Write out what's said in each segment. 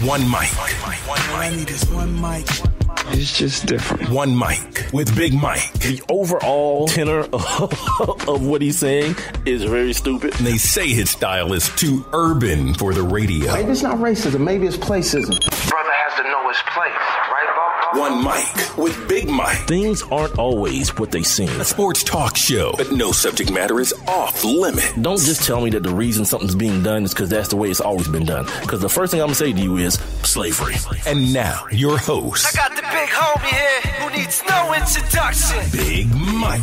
One mic. All I need is one mic. It's just different. One mic with Big Mike. The overall tenor of what he's saying is very stupid. And they say his style is too urban for the radio. Maybe it's not racism. Maybe it's placism. Brother has to know his place, right, Bob? One mic with Big Mike. Things aren't always what they seem. A sports talk show, but no subject matter is off limit. Don't just tell me that the reason something's being done is because that's the way it's always been done. Because the first thing I'm going to say to you is slavery. And now, your host. I got the big homie here who needs no introduction. Big Mike.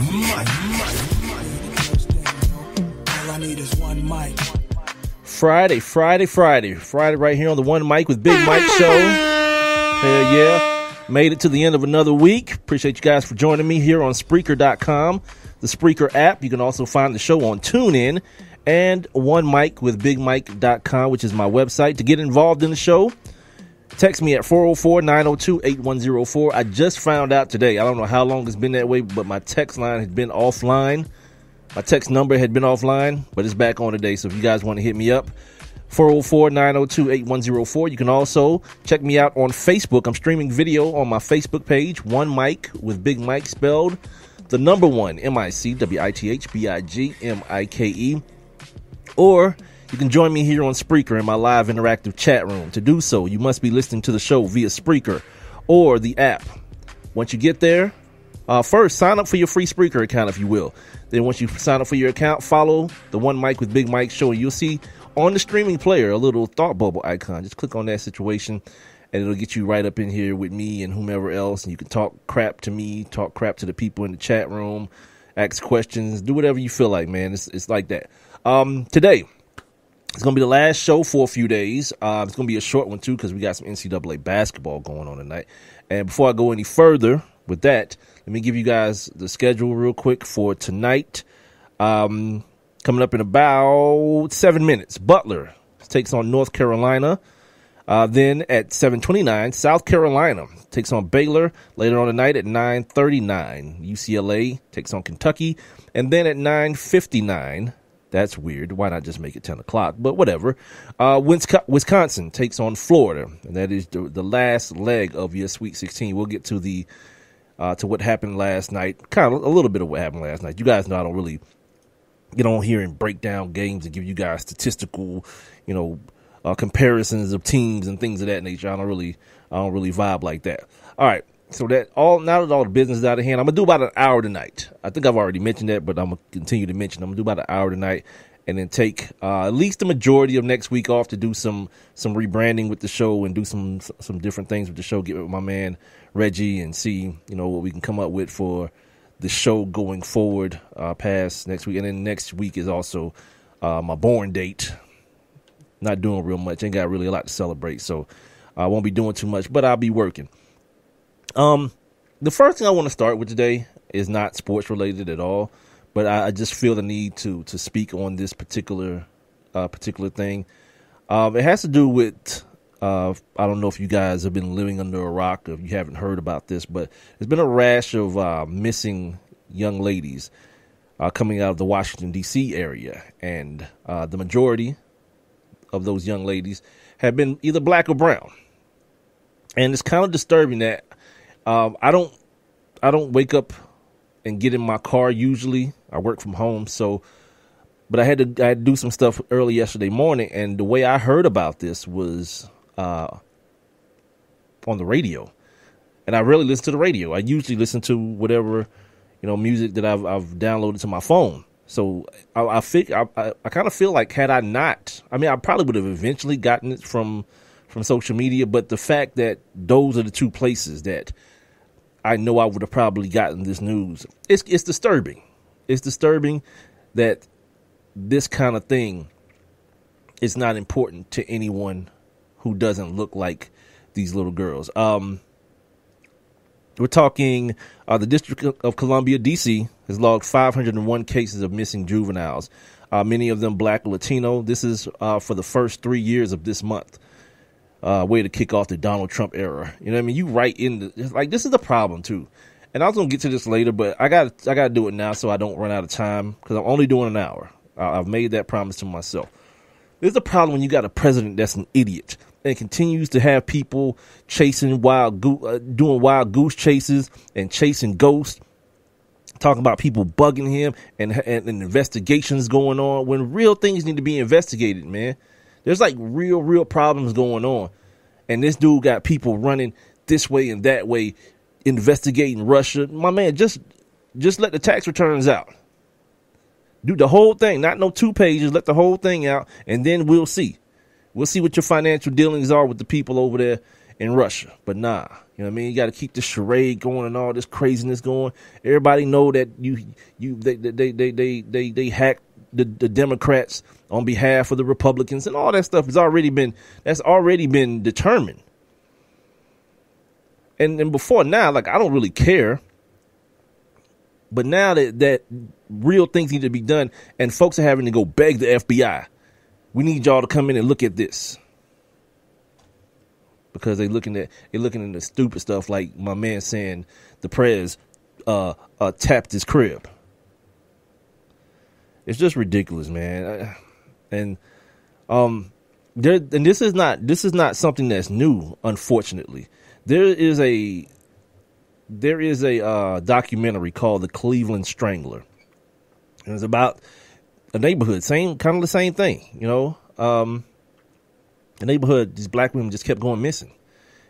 All I need is one mic. Friday right here on the One Mic with Big Mike show. Hell yeah. Made it to the end of another week. Appreciate you guys for joining me here on Spreaker.com, the Spreaker app. You can also find the show on TuneIn and OneMicWithBigMike.com, which is my website. To get involved in the show, text me at 404-902-8104. I just found out today, I don't know how long it's been that way, but my text line had been offline. My text number had been offline, but it's back on today. So if you guys want to hit me up, 404-902-8104. You can also check me out on Facebook. I'm streaming video on my Facebook page, One Mic with Big Mike, spelled the number one, MICWITHBIGMIKE. Or you can join me here on Spreaker in my live interactive chat room. To do so, you must be listening to the show via Spreaker or the app. Once you get there, first, sign up for your free Spreaker account, if you will. Then once you sign up for your account, follow the One Mic with Big Mike show. You'll see on the streaming player a little thought bubble icon. Just click on that situation, and it'll get you right up in here with me and whomever else. And you can talk crap to me, talk crap to the people in the chat room, ask questions, do whatever you feel like, man. It's like that. Today, it's going to be the last show for a few days. It's going to be a short one, too, because we got some NCAA basketball going on tonight. And before I go any further with that, let me give you guys the schedule real quick for tonight. Coming up in about 7 minutes, Butler takes on North Carolina. Then at 7:29, South Carolina takes on Baylor. Later on tonight at 9:39, UCLA takes on Kentucky. And then at 9:59, that's weird. Why not just make it 10 o'clock? But whatever. Wisconsin takes on Florida. And that is the last leg of your Sweet 16. We'll get to the to what happened last night. Kind of a little bit of what happened last night. You guys know I don't really get on here and break down games and give you guys statistical, comparisons of teams and things of that nature. I don't really vibe like that. All right. So now that all the business is out of hand, I'm going to do about an hour tonight. I think I've already mentioned that, but I'm going to continue to mention. I'm going to do about an hour tonight and then take at least the majority of next week off to do some rebranding with the show and do some different things with the show, get with my man Reggie and see, what we can come up with for the show going forward past next week. And then next week is also my born date. Not doing real much. Ain't got really a lot to celebrate, so I won't be doing too much, but I'll be working. The first thing I want to start with today is not sports related at all, but I just feel the need to speak on this particular thing. It has to do with I don't know if you guys have been living under a rock or if you haven't heard about this, but there's been a rash of missing young ladies coming out of the Washington, D.C. area. And the majority of those young ladies have been either black or brown. And it's kind of disturbing that I don't wake up and get in my car usually. I work from home, but I had to do some stuff early yesterday morning, and the way I heard about this was on the radio. And I rarely listen to the radio. I usually listen to whatever, music that I've downloaded to my phone. So I kind of feel like had I not, I probably would have eventually gotten it from social media, but the fact that those are the two places that I know I would have probably gotten this news, it's disturbing. It's disturbing that this kind of thing is not important to anyone who doesn't look like these little girls. We're talking the District of Columbia, D.C., has logged 501 cases of missing juveniles, many of them black or Latino. This is for the first 3 years of this month. Way to kick off the Donald Trump era. You know what I mean? You right in this is the problem too. And I was going to get to this later, but I got to do it now so I don't run out of time because I'm only doing an hour. I've made that promise to myself. There's a problem when you got a president that's an idiot and continues to have people chasing doing wild goose chases and chasing ghosts, talking about people bugging him and investigations going on when real things need to be investigated, man. There's like real problems going on. And this dude got people running this way and that way, investigating Russia. My man, just let the tax returns out. Do the whole thing, not no 2 pages. Let the whole thing out, and then we'll see. We'll see what your financial dealings are with the people over there in Russia. But nah, you know what I mean? You got to keep the charade going and all this craziness going. Everybody know that they hacked the Democrats on behalf of the Republicans, and all that stuff has already been determined. And before now, like, I don't really care. But now that real things need to be done, and folks are having to go beg the FBI, we need y'all to come in and look at this, because they're looking at the stupid stuff like my man saying the Prez tapped his crib. It's just ridiculous, man. And this is not something that's new, unfortunately. There is a documentary called The Cleveland Strangler. And it's about a neighborhood, kind of the same thing, you know. The neighborhood, these black women just kept going missing.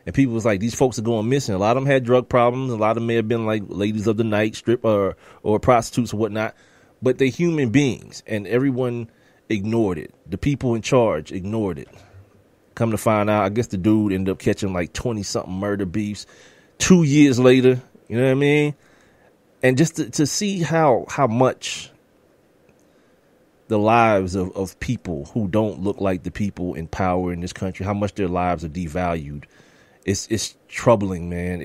And people was like, these folks are going missing. A lot of them had drug problems. A lot of them may have been like ladies of the night, strip or prostitutes or whatnot. But they're human beings, and everyone ignored it. The people in charge ignored it. Come to find out, I guess the dude ended up catching like 20-something murder beefs 2 years later, you know what I mean? And just to see how much the lives of people who don't look like the people in power in this country, how much their lives are devalued, it's troubling, man.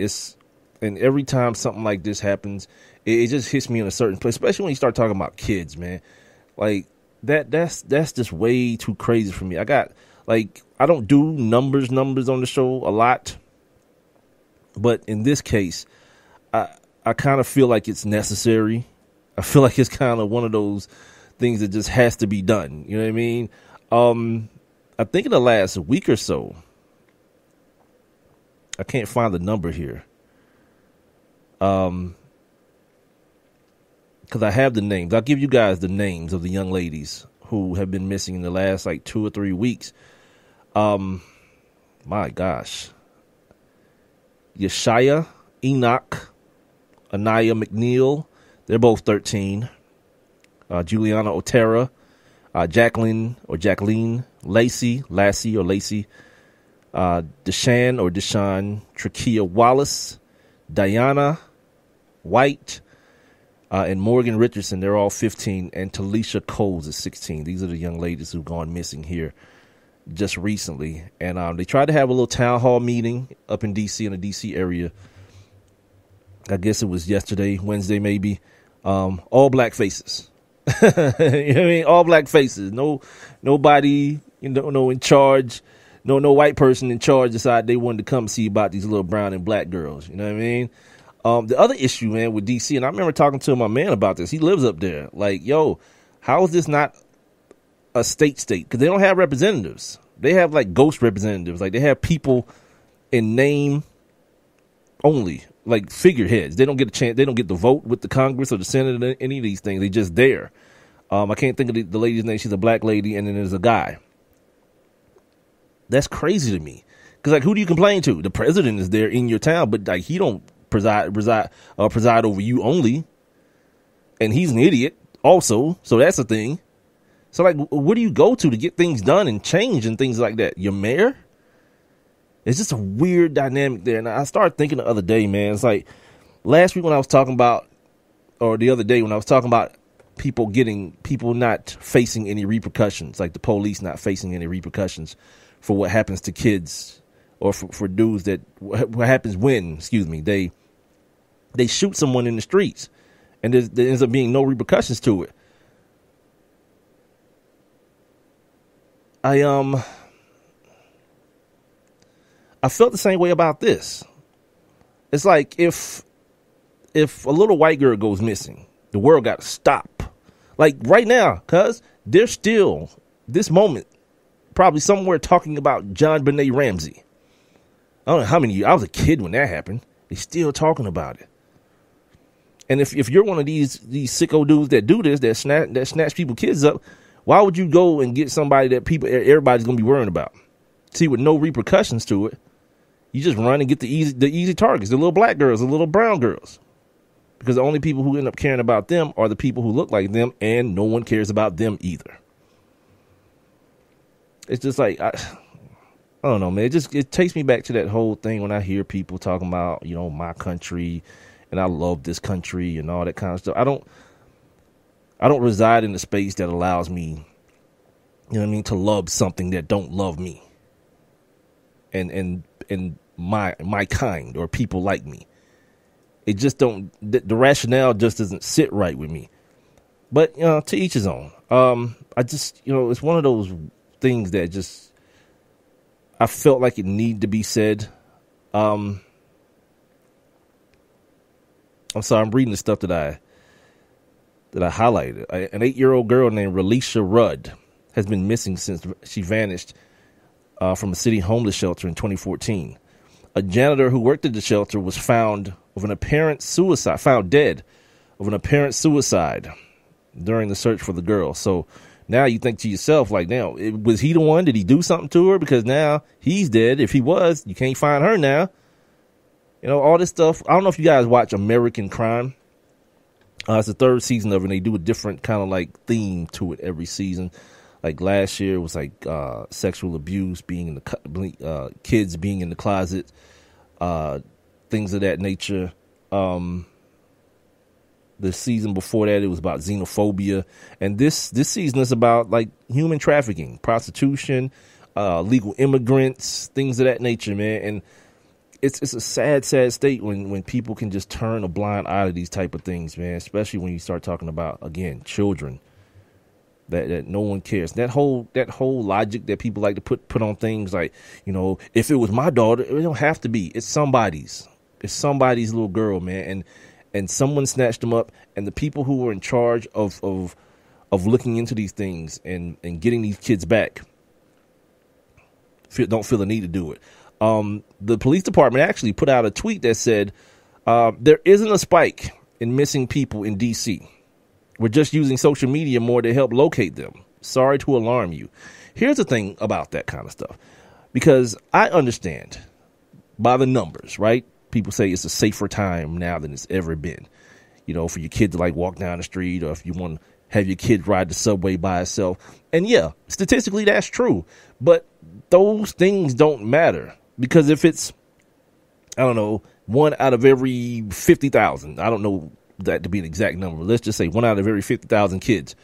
And every time something like this happens, it just hits me in a certain place, especially when you start talking about kids, man. Like that's just way too crazy for me. I don't do numbers on the show a lot. But in this case, I kind of feel like it's necessary. I feel like it's kind of one of those things that just has to be done. You know what I mean? I think in the last week or so, I can't find the number here. Because I have the names. I'll give you guys the names of the young ladies who have been missing in the last like 2 or 3 weeks. My gosh. Yeshaya, Enoch, Anaya McNeil, they're both 13. Juliana Otera, Jacqueline, Lassie, Deshaun Trakia Wallace, Diana White, and Morgan Richardson. They're all 15, and Talisha Coles is 16. These are the young ladies who've gone missing here just recently. And they tried to have a little town hall meeting up in D.C., in the D.C. area. I guess it was yesterday, Wednesday maybe. All black faces. You know what I mean? All black faces. Nobody, in charge. No white person in charge decided they wanted to come see about these little brown and black girls. You know what I mean? The other issue, man, with D.C., and I remember talking to my man about this. He lives up there. Like, yo, how is this not a state? Because they don't have representatives. They have like ghost representatives. Like, they have people in name only, like figureheads. They don't get a chance. They don't get to vote with the Congress or the Senate or any of these things. They just there. I can't think of the lady's name. She's a black lady, and then there's a guy. That's crazy to me. Because, like, who do you complain to? The president is there in your town, but like he don't preside over you only. And he's an idiot also, so that's a thing. So, like, where do you go to get things done and change and things like that? Your mayor? It's just a weird dynamic there. And I started thinking the other day, man, it's like last week when I was talking about, or the other day when I was talking about people not facing any repercussions, like the police not facing any repercussions for what happens to kids, or for dudes that what happens when, they shoot someone in the streets, and there ends up being no repercussions to it. I felt the same way about this. It's like if a little white girl goes missing, the world got to stop. Like right now, cuz there's still this moment probably somewhere talking about John Benet Ramsey. I don't know how many years. I was a kid when that happened. They're still talking about it. And if you're one of these sicko dudes that do this, that snatch people kids up, why would you go and get somebody that everybody's gonna be worrying about? See, with no repercussions to it, you just run and get the easy targets, the little black girls, the little brown girls, because the only people who end up caring about them are the people who look like them, and no one cares about them either. It's just like I don't know, man. It takes me back to that whole thing when I hear people talking about, you know, my country. And I love this country and all that kind of stuff. I don't reside in a space that allows me, you know what I mean, to love something that don't love me. And my kind or people like me. It just don't, the rationale just doesn't sit right with me. But, you know, to each his own. I just, you know, it's one of those things that just, I felt like it needed to be said. I'm sorry, I'm reading the stuff that I highlighted. An 8-year-old girl named Relisha Rudd has been missing since she vanished from a city homeless shelter in 2014. A janitor who worked at the shelter was found dead of an apparent suicide during the search for the girl. So now you think to yourself, like, now, was he the one? Did he do something to her? Because now he's dead. If he was, you can't find her now. You know, all this stuff. I don't know if you guys watch American Crime. It's the 3rd season of it, and they do a different kind of like theme to it every season. Like last year was like sexual abuse, being in the kids being in the closet, things of that nature. The season before that, it was about xenophobia, and this season is about like human trafficking, prostitution, legal immigrants, things of that nature, man. And it's a sad state when people can just turn a blind eye to these type of things, man, especially when you start talking about, again, children that no one cares. That whole logic that people like to put on things like, you know, if it was my daughter, it don't have to be. It's somebody's little girl, man. And someone snatched them up, and the people who were in charge of looking into these things and getting these kids back don't feel the need to do it. The police department actually put out a tweet that said, there isn't a spike in missing people in D.C. We're just using social media more to help locate them. Sorry to alarm you. Here's the thing about that kind of stuff, because I understand by the numbers, right? People say it's a safer time now than it's ever been, you know, for your kid to like walk down the street, or if you want to have your kid ride the subway by itself. And yeah, statistically, that's true. But those things don't matter. Because if it's, I don't know, 1 out of every 50,000, I don't know that to be an exact number. Let's just say 1 out of every 50,000 kids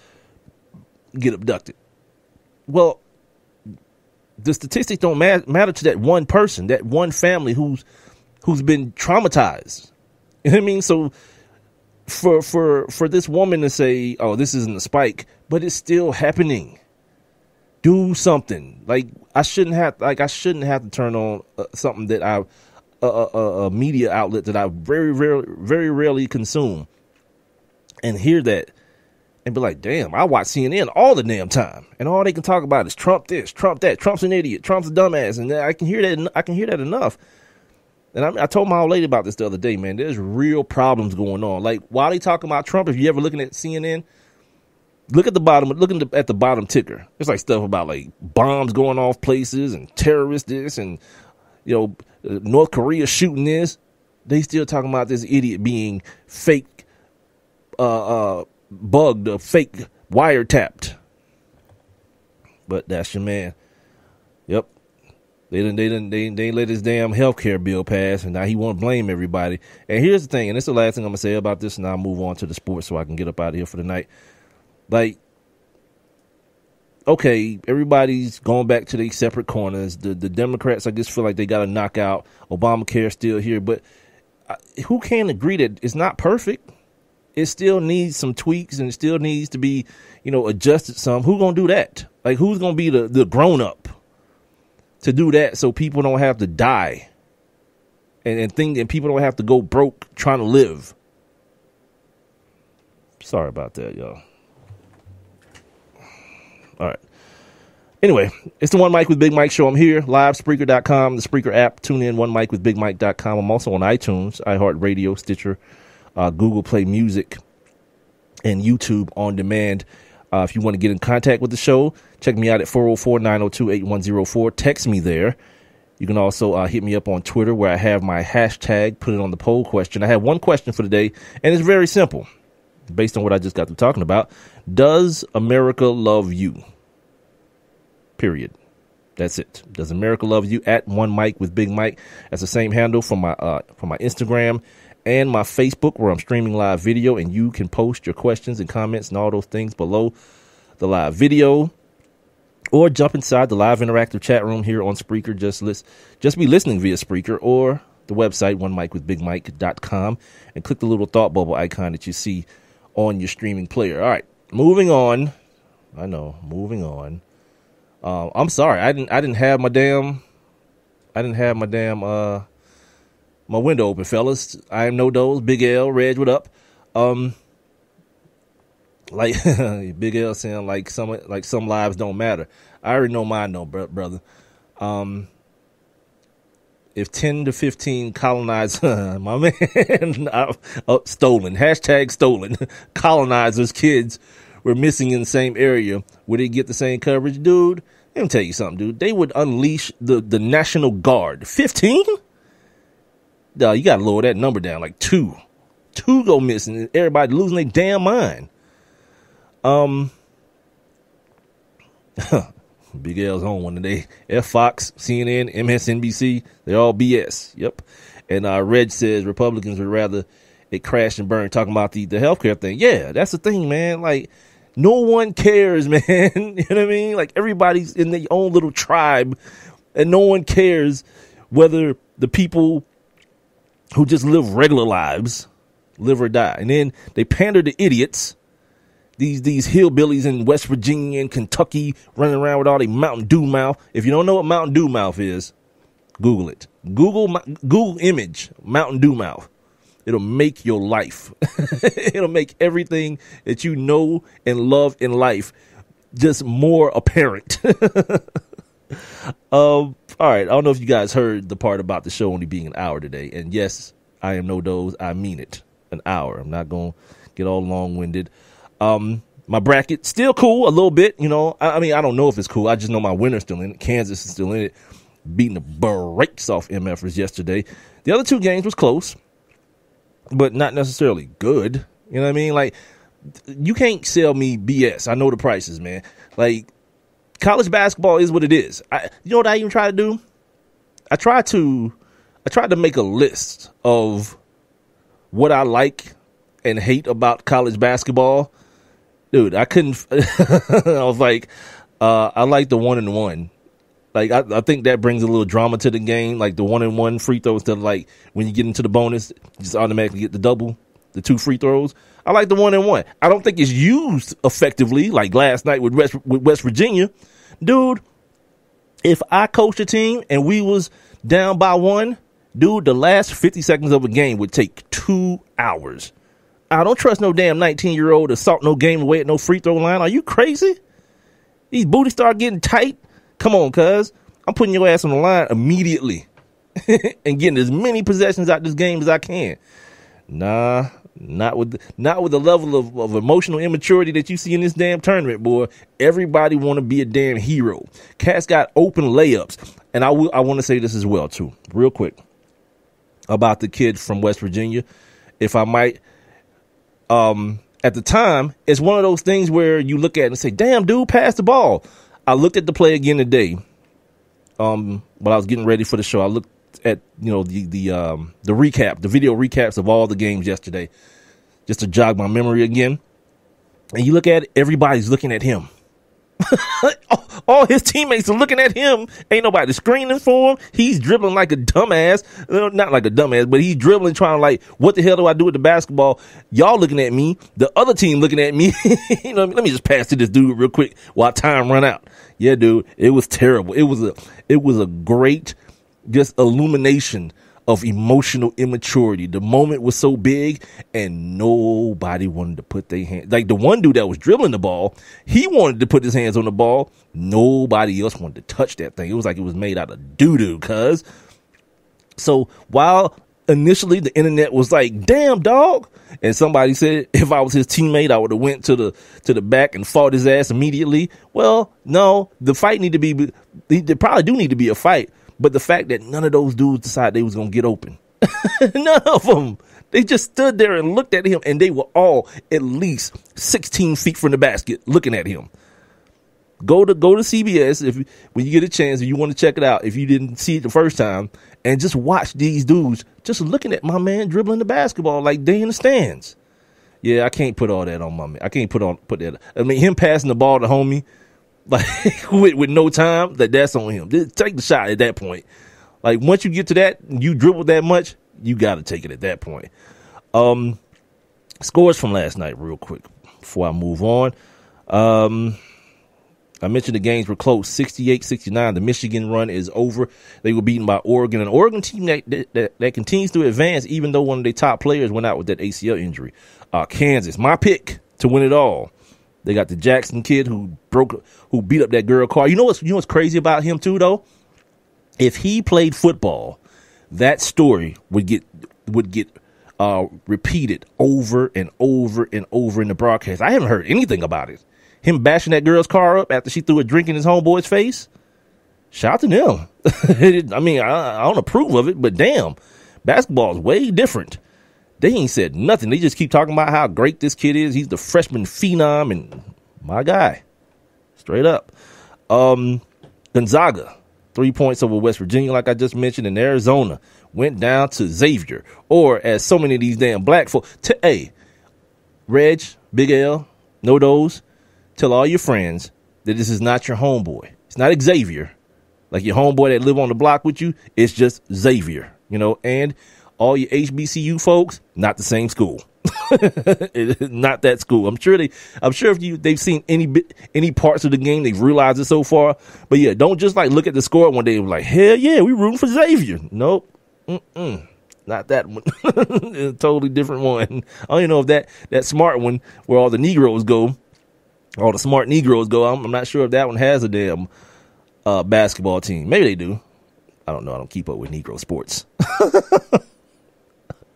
get abducted. Well, the statistics don't matter to that one person, that one family who's been traumatized. You know what I mean? So for this woman to say, oh, this isn't a spike, but it's still happening. Do something. Like I shouldn't have to turn on something that a media outlet that I very rarely consume and hear that and be like, damn, I watch CNN all the damn time, and all they can talk about is Trump this, Trump that, Trump's an idiot, Trump's a dumbass, and I can hear that enough. And I told my old lady about this the other day, man. There's real problems going on. Like, while they talking about Trump, if you ever looking at CNN, look at the bottom ticker. There's like stuff about like bombs going off places and terrorists this, and you know, North Korea shooting this. They still talking about this idiot being fake, bugged or fake wiretapped. But that's your man. Yep. They didn't let his damn healthcare bill pass, and now he want to blame everybody. And here's the thing, and this is the last thing I'm gonna say about this, and I'll move on to the sports so I can get up out of here for the night. Like, okay, everybody's going back to their separate corners. The Democrats, I guess, feel like they got to knock out Obamacare still here, but who can agree that it's not perfect? It still needs some tweaks, and it still needs to be, you know, adjusted some. Who's gonna do that? Like, who's gonna be the grown up to do that so people don't have to die and people don't have to go broke trying to live? Sorry about that, y'all. All right. Anyway, it's the One Mic with Big Mike show. I'm here live, Spreaker.com, the Spreaker app. Tune in, OneMicWithBigMike.com. I'm also on iTunes, iHeartRadio, Stitcher, Google Play Music, and YouTube on demand. If you want to get in contact with the show, check me out at 404-902-8104. Text me there. You can also hit me up on Twitter where I have my hashtag, put it on the poll question. I have one question for today, and it's very simple. Based on what I just got through talking about, does America love you? Period. That's it. Does America love you? At One Mic with Big Mike. That's the same handle for my Instagram and my Facebook, where I'm streaming live video, and you can post your questions and comments and all those things below the live video, or jump inside the live interactive chat room here on Spreaker. Just be listening via Spreaker or the website onemicwithbigmike.com, and click the little thought bubble icon that you see on your streaming player. All right, moving on. Moving on. I'm sorry, I didn't have my my window open, fellas. I am No Dose, Big L, Reg, what up? Like Big L saying like some lives don't matter. I already know mine don't, brother. If 10 to 15 colonized, my man, stolen, hashtag stolen, colonizers kids were missing in the same area, would they get the same coverage? Dude, let me tell you something, dude. They would unleash the National Guard. 15? No, you got to lower that number down, like 2. 2 go missing, and everybody losing their damn mind. Big L's on one today. Fox, CNN, MSNBC, they're all BS. Yep. And Reg says Republicans would rather it crash and burn, talking about the healthcare thing. Yeah, that's the thing, man. Like, no one cares, man. You know what I mean? Like, everybody's in their own little tribe, and no one cares whether the people who just live regular lives live or die. And then they pander to idiots. These hillbillies in West Virginia and Kentucky running around with all their Mountain Dew mouth. If you don't know what Mountain Dew mouth is, Google it. Google image Mountain Dew mouth. It'll make your life. It'll make everything that you know and love in life just more apparent. All right. I don't know if you guys heard the part about the show only being an hour today. And yes, I am No Dose. I mean it. An hour. I'm not going to get all long-winded. My bracket still cool a little bit, you know. I mean, I don't know if it's cool. I just know my winner's still in it. Kansas is still in it, beating the brakes off MFers yesterday. The other 2 games was close, but not necessarily good. You know what I mean? Like, you can't sell me BS. I know the prices, man. Like, college basketball is what it is. You know what I even try to do? I tried to make a list of what I like and hate about college basketball. Dude, I couldn't. I was like, I like the 1-and-1. Like, I think that brings a little drama to the game. Like the 1-and-1 free throws, instead of like when you get into the bonus, you just automatically get the double, the 2 free throws. I like the 1-and-1. I don't think it's used effectively like last night with West Virginia. Dude, if I coached a team and we was down by 1, dude, the last 50 seconds of a game would take 2 hours. I don't trust no damn 19-year-old to salt no game away at no free throw line. Are you crazy? These booties start getting tight. Come on, cuz. I'm putting your ass on the line immediately and getting as many possessions out this game as I can. Nah, not with the level of emotional immaturity that you see in this damn tournament, boy. Everybody want to be a damn hero. Cats got open layups. And I want to say this as well, too, real quick, about the kid from West Virginia, if I might. At the time, it's one of those things where you look at it and say, damn, dude, pass the ball. I looked at the play again today. While I was getting ready for the show, I looked at, you know, the recap, the video recaps of all the games yesterday, just to jog my memory again. And you look at it, everybody's looking at him. All his teammates are looking at him. Ain't nobody screening for him. He's dribbling like a dumbass. Not like a dumbass, but he's dribbling, trying to like, what the hell do I do with the basketball? Y'all looking at me. The other team looking at me. You know, let me just pass to this dude real quick while time run out. Yeah, dude, it was terrible. It was a great just illumination of emotional immaturity. The moment was so big and nobody wanted to put their hand. Like the one dude that was dribbling the ball, he wanted to put his hands on the ball. Nobody else wanted to touch that thing. It was like it was made out of doo-doo, cuz. So while initially the internet was like, damn, dog. And somebody said if I was his teammate, I would have went to the back and fought his ass immediately. Well, no, the fight need to be, there probably do need to be a fight. But the fact that none of those dudes decided they was going to get open. None of them. They just stood there and looked at him, and they were all at least 16 feet from the basket looking at him. Go to CBS when you get a chance, if you want to check it out, if you didn't see it the first time, and just watch these dudes just looking at my man dribbling the basketball like they in the stands. Yeah, I can't put all that on my man. I can't put that. I mean, him passing the ball to homie, like with no time, that's on him. Just take the shot at that point. Like once you get to that, you dribble that much, you got to take it at that point. Scores from last night real quick before I move on. I mentioned the games were close, 68-69. The Michigan run is over. They were beaten by Oregon, an Oregon team that continues to advance, even though one of their top players went out with that ACL injury. Kansas, my pick to win it all. They got the Jackson kid who beat up that girl car. You know what's crazy about him too, though? If he played football, that story would get repeated over and over and over in the broadcast. I haven't heard anything about it. Him bashing that girl's car up after she threw a drink in his homeboy's face. Shout out to them. I mean, I don't approve of it, but damn, basketball is way different. They ain't said nothing. They just keep talking about how great this kid is. He's the freshman phenom and my guy. Straight up. Gonzaga, 3 points over West Virginia, like I just mentioned, and Arizona went down to Xavier, or as so many of these damn black folks. Hey, Reg, Big L, know those. Tell all your friends that this is not your homeboy. It's not Xavier, like your homeboy that live on the block with you. It's just Xavier, and all your HBCU folks, not the same school. Not that school. I'm sure if they've seen any parts of the game, they've realized it so far. But yeah, don't just like look at the score one day and be like, hell yeah, we rooting for Xavier. Nope. Not that one. A totally different one. I don't even know if that smart one where all the Negroes go. All the smart Negroes go. I'm not sure if that one has a damn basketball team. Maybe they do. I don't know. I don't keep up with Negro sports.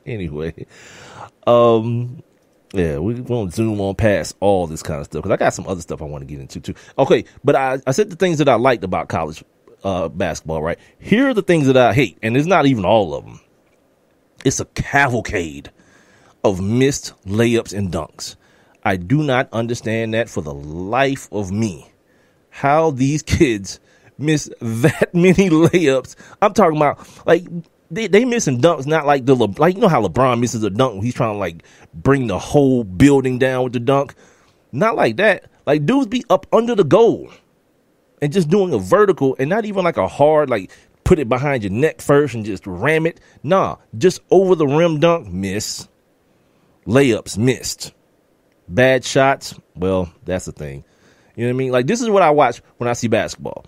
Anyway, yeah, we won't zoom on past all this kind of stuff because I got some other stuff I want to get into too. Okay, but I said the things that I liked about college basketball, right? Here are the things that I hate, and it's not even all of them. It's a cavalcade of missed layups and dunks. I do not understand that for the life of me. How these kids miss that many layups. I'm talking about like they missing dunks, not like like you know how LeBron misses a dunk when he's trying to like bring the whole building down with the dunk. Not like that. Like dudes be up under the goal and just doing a vertical and not even like a hard like put it behind your neck first and just ram it. Nah, just over the rim dunk, miss. Layups missed. Bad shots, well, that's the thing. You know what I mean? Like, this is what I watch when I see basketball.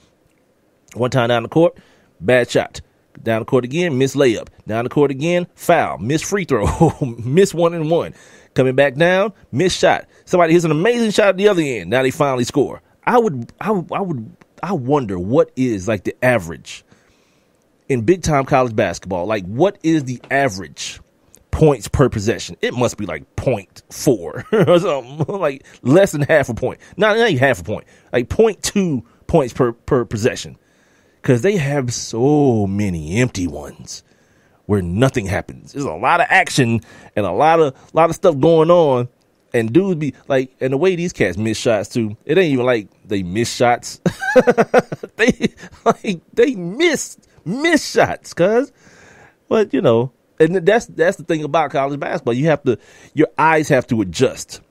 One time down the court, bad shot. Down the court again, miss layup. Down the court again, foul. Miss free throw. Miss 1-and-1. Coming back down, miss shot. Somebody hits an amazing shot at the other end. Now they finally score. I wonder what is like the average in big time college basketball. Like, what is the average points per possession? It must be like 0.4 or something, like less than half a point. Not even half a point, like 0.2 points per possession, because they have so many empty ones where nothing happens. There's a lot of action and a lot of stuff going on, and dudes be like, and the way these cats miss shots too, it ain't even like they miss shots. they miss shots, cuz. But and that's the thing about college basketball. Your eyes have to adjust,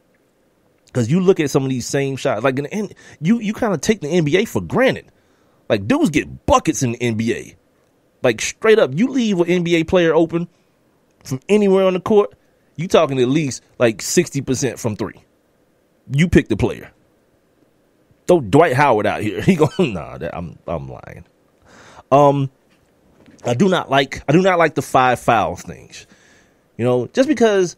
because you look at some of these same shots. Like you kind of take the NBA for granted. Like dudes get buckets in the NBA. Like straight up, you leave an NBA player open from anywhere on the court, you talking at least like 60% from three. You pick the player. Throw Dwight Howard out here. He going, nah, I'm lying. I do not like the 5 fouls things. You know, just because,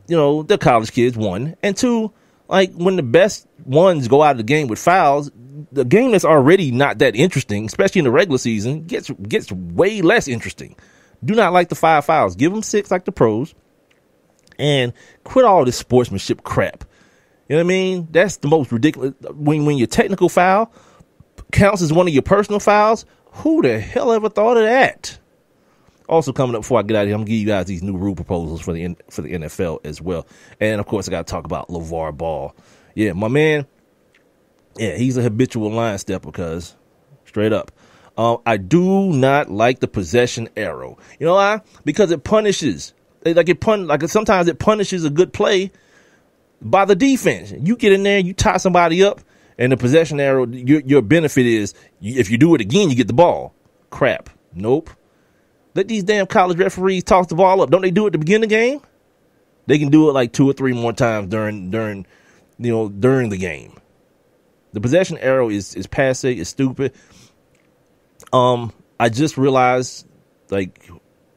you know, they're college kids, 1, and 2, like when the best ones go out of the game with fouls, the game that's already not that interesting, especially in the regular season, gets way less interesting. Do not like the 5 fouls. Give them 6 like the pros, and quit all this sportsmanship crap. You know what I mean? That's the most ridiculous. When your technical foul counts as one of your personal fouls, who the hell ever thought of that? Also coming up before I get out of here, I'm going to give you guys these new rule proposals for the NFL as well. And, of course, I got to talk about LeVar Ball. Yeah, my man, yeah, he's a habitual line stepper because, straight up, I do not like the possession arrow. You know why? Because it punishes. Sometimes it punishes a good play by the defense. You get in there, you tie somebody up, and the possession arrow, your benefit is, if you do it again, you get the ball. Crap. Nope. Let these damn college referees toss the ball up. Don't they do it at the beginning of the game? They can do it like 2 or 3 more times during the game. The possession arrow is passe, it's stupid. I just realized, I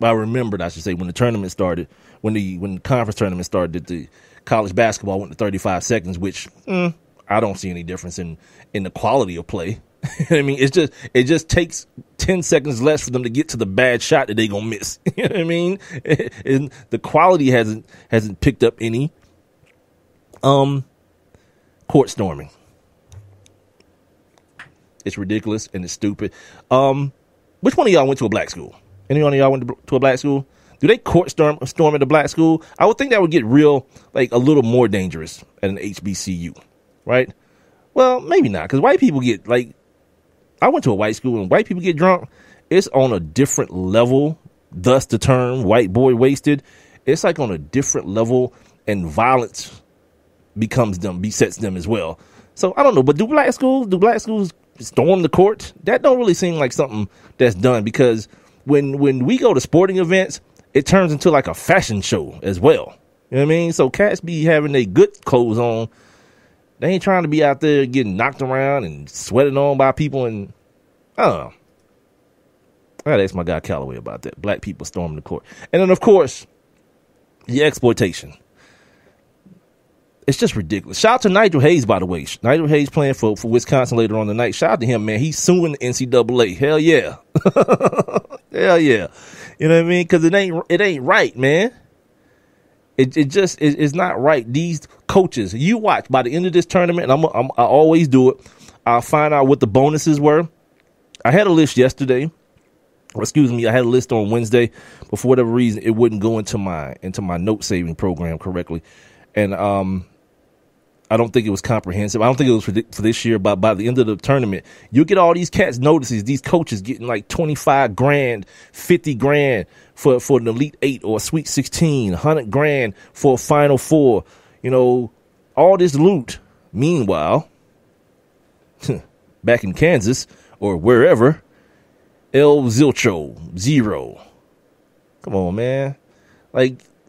remembered, I should say, when the tournament started, when the conference tournament started, that the college basketball went to 35 seconds, which I don't see any difference in the quality of play. I mean, it just takes 10 seconds less for them to get to the bad shot that they gonna miss. You know what I mean? And the quality hasn't picked up any. Court storming. It's ridiculous and it's stupid. Which one of y'all went to a black school? Any one of y'all went to a black school? Do they court storm at a black school? I would think that would get real, a little more dangerous at an HBCU, right? Well, maybe not, because white people get, I went to a white school and white people get drunk. It's on a different level, thus the term white boy wasted. It's on a different level, and violence besets them as well. So I don't know, but do black schools storm the court? That don't really seem like something that's done, because when we go to sporting events, it turns into a fashion show as well. You know what I mean? So cats be having their good clothes on. They ain't trying to be out there getting knocked around and sweated on by people. And I don't know. I gotta ask my guy Callaway about that. Black people storming the court. And then, of course, the exploitation. It's just ridiculous. Shout out to Nigel Hayes, by the way. Nigel Hayes playing for Wisconsin later on tonight. Shout out to him, man. He's suing the NCAA. Hell yeah. Hell yeah. You know what I mean? Because it ain't right, man. It's not right. These coaches, you watch, by the end of this tournament, and I always do it, I'll find out what the bonuses were. I had a list yesterday. I had a list on Wednesday, but for whatever reason, it wouldn't go into my note saving program correctly. And I don't think it was comprehensive. I don't think it was for this year, but by the end of the tournament, you'll get all these cats notices, these coaches getting $25,000, $50,000 for an Elite 8 or a Sweet 16, $100,000 for a Final Four, all this loot. Meanwhile, back in Kansas or wherever, El Zilcho, 0. Come on, man.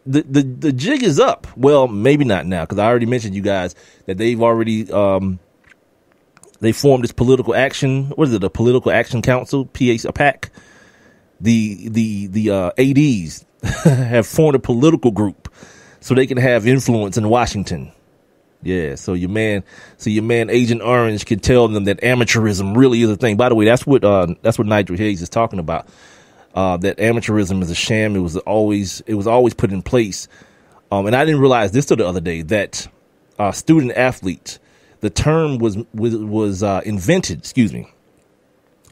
The jig is up. Well, maybe not now, because I already mentioned you guys that they've already they formed this political action. What is it? A political action council, PAC. The ADs have formed a political group so they can have influence in Washington. Yeah, so your man Agent Orange can tell them that amateurism really is a thing. By the way, that's what Nigel Hayes is talking about. That amateurism is a sham. It was always put in place. And I didn't realize this till the other day, that student athlete, the term was invented,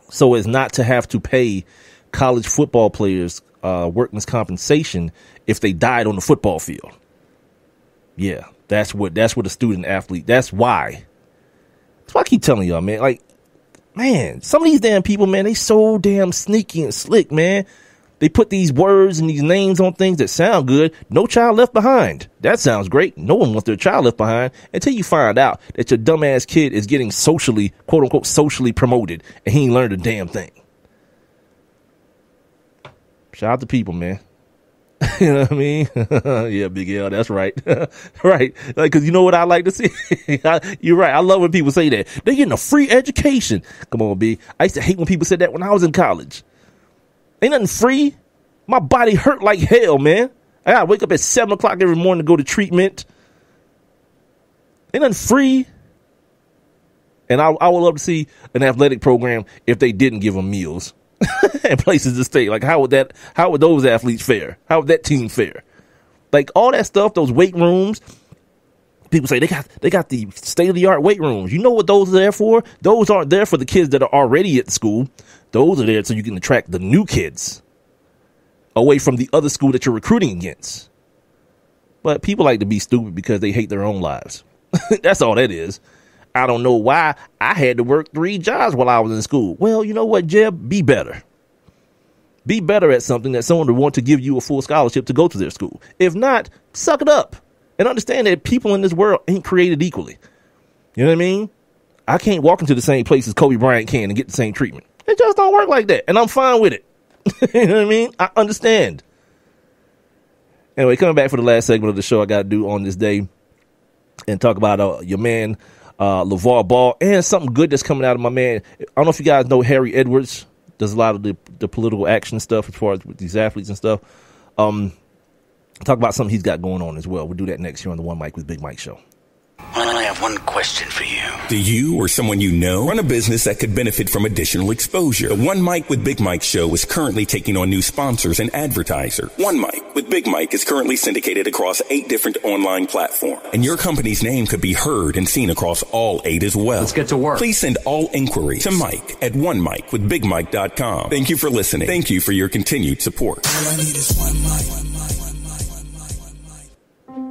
so as not to have to pay college football players workman's compensation if they died on the football field. Yeah, that's what a student athlete. That's why I keep telling y'all, man. Man, some of these damn people, man, they so damn sneaky and slick, man. They put these words and these names on things that sound good. No child left behind. That sounds great. No one wants their child left behind until you find out that your dumbass kid is getting socially, quote unquote, socially promoted, and he ain't learned a damn thing. Shout out to people, man. You know what I mean? Yeah, Big L, that's right. Right. Because you know what I like to see? You're right. I love when people say that. They're getting a free education. Come on, B. I used to hate when people said that when I was in college. Ain't nothing free. My body hurt like hell, man. I gotta wake up at 7 o'clock every morning to go to treatment. Ain't nothing free. And I would love to see an athletic program if they didn't give them meals and places to stay. Like, how would those athletes fare? How would that team fare? Like, all that stuff, those weight rooms. People say they got the state-of-the-art weight rooms. You know what those are there for? Those aren't there for the kids that are already at school. Those are there so you can attract the new kids away from the other school that you're recruiting against. But people like to be stupid because they hate their own lives. That's all that is. I don't know why I had to work 3 jobs while I was in school. Well, you know what, Jeb? Be better. Be better at something that someone would want to give you a full scholarship to go to their school. If not, suck it up. And understand that people in this world ain't created equally. You know what I mean? I can't walk into the same place as Kobe Bryant can and get the same treatment. It just don't work like that. And I'm fine with it. You know what I mean? I understand. Anyway, coming back for the last segment of the show I got to do on this day and talk about your man, LeVar Ball, and something good that's coming out of my man. I don't know if you guys know Harry Edwards. Does a lot of the political action stuff as far as with these athletes and stuff. Talk about something he's got going on as well. We'll do that next year on the One Mic with Big Mike show. I have one question for you. Do you or someone you know run a business that could benefit from additional exposure? The One Mic with Big Mike show is currently taking on new sponsors and advertisers. One Mic with Big Mike is currently syndicated across 8 different online platforms. And your company's name could be heard and seen across all 8 as well. Let's get to work. Please send all inquiries to Mike at onemicwithbigmike.com. Thank you for listening. Thank you for your continued support. All I need is one mic.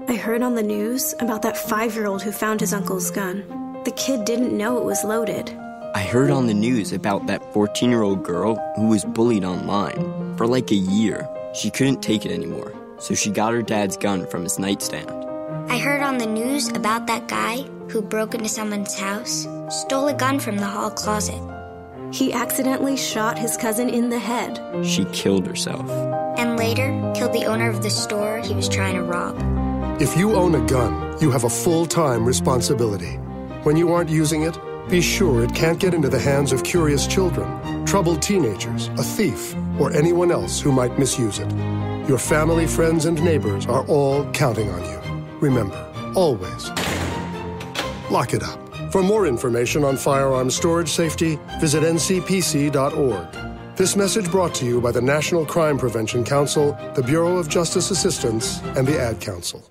I heard on the news about that 5-year-old who found his uncle's gun. The kid didn't know it was loaded. I heard on the news about that 14-year-old girl who was bullied online. For like a year, she couldn't take it anymore, so she got her dad's gun from his nightstand. I heard on the news about that guy who broke into someone's house, stole a gun from the hall closet. He accidentally shot his cousin in the head. She killed herself. And later, killed the owner of the store he was trying to rob. If you own a gun, you have a full-time responsibility. When you aren't using it, be sure it can't get into the hands of curious children, troubled teenagers, a thief, or anyone else who might misuse it. Your family, friends, and neighbors are all counting on you. Remember, always, lock it up. For more information on firearms storage safety, visit ncpc.org. This message brought to you by the National Crime Prevention Council, the Bureau of Justice Assistance, and the Ad Council.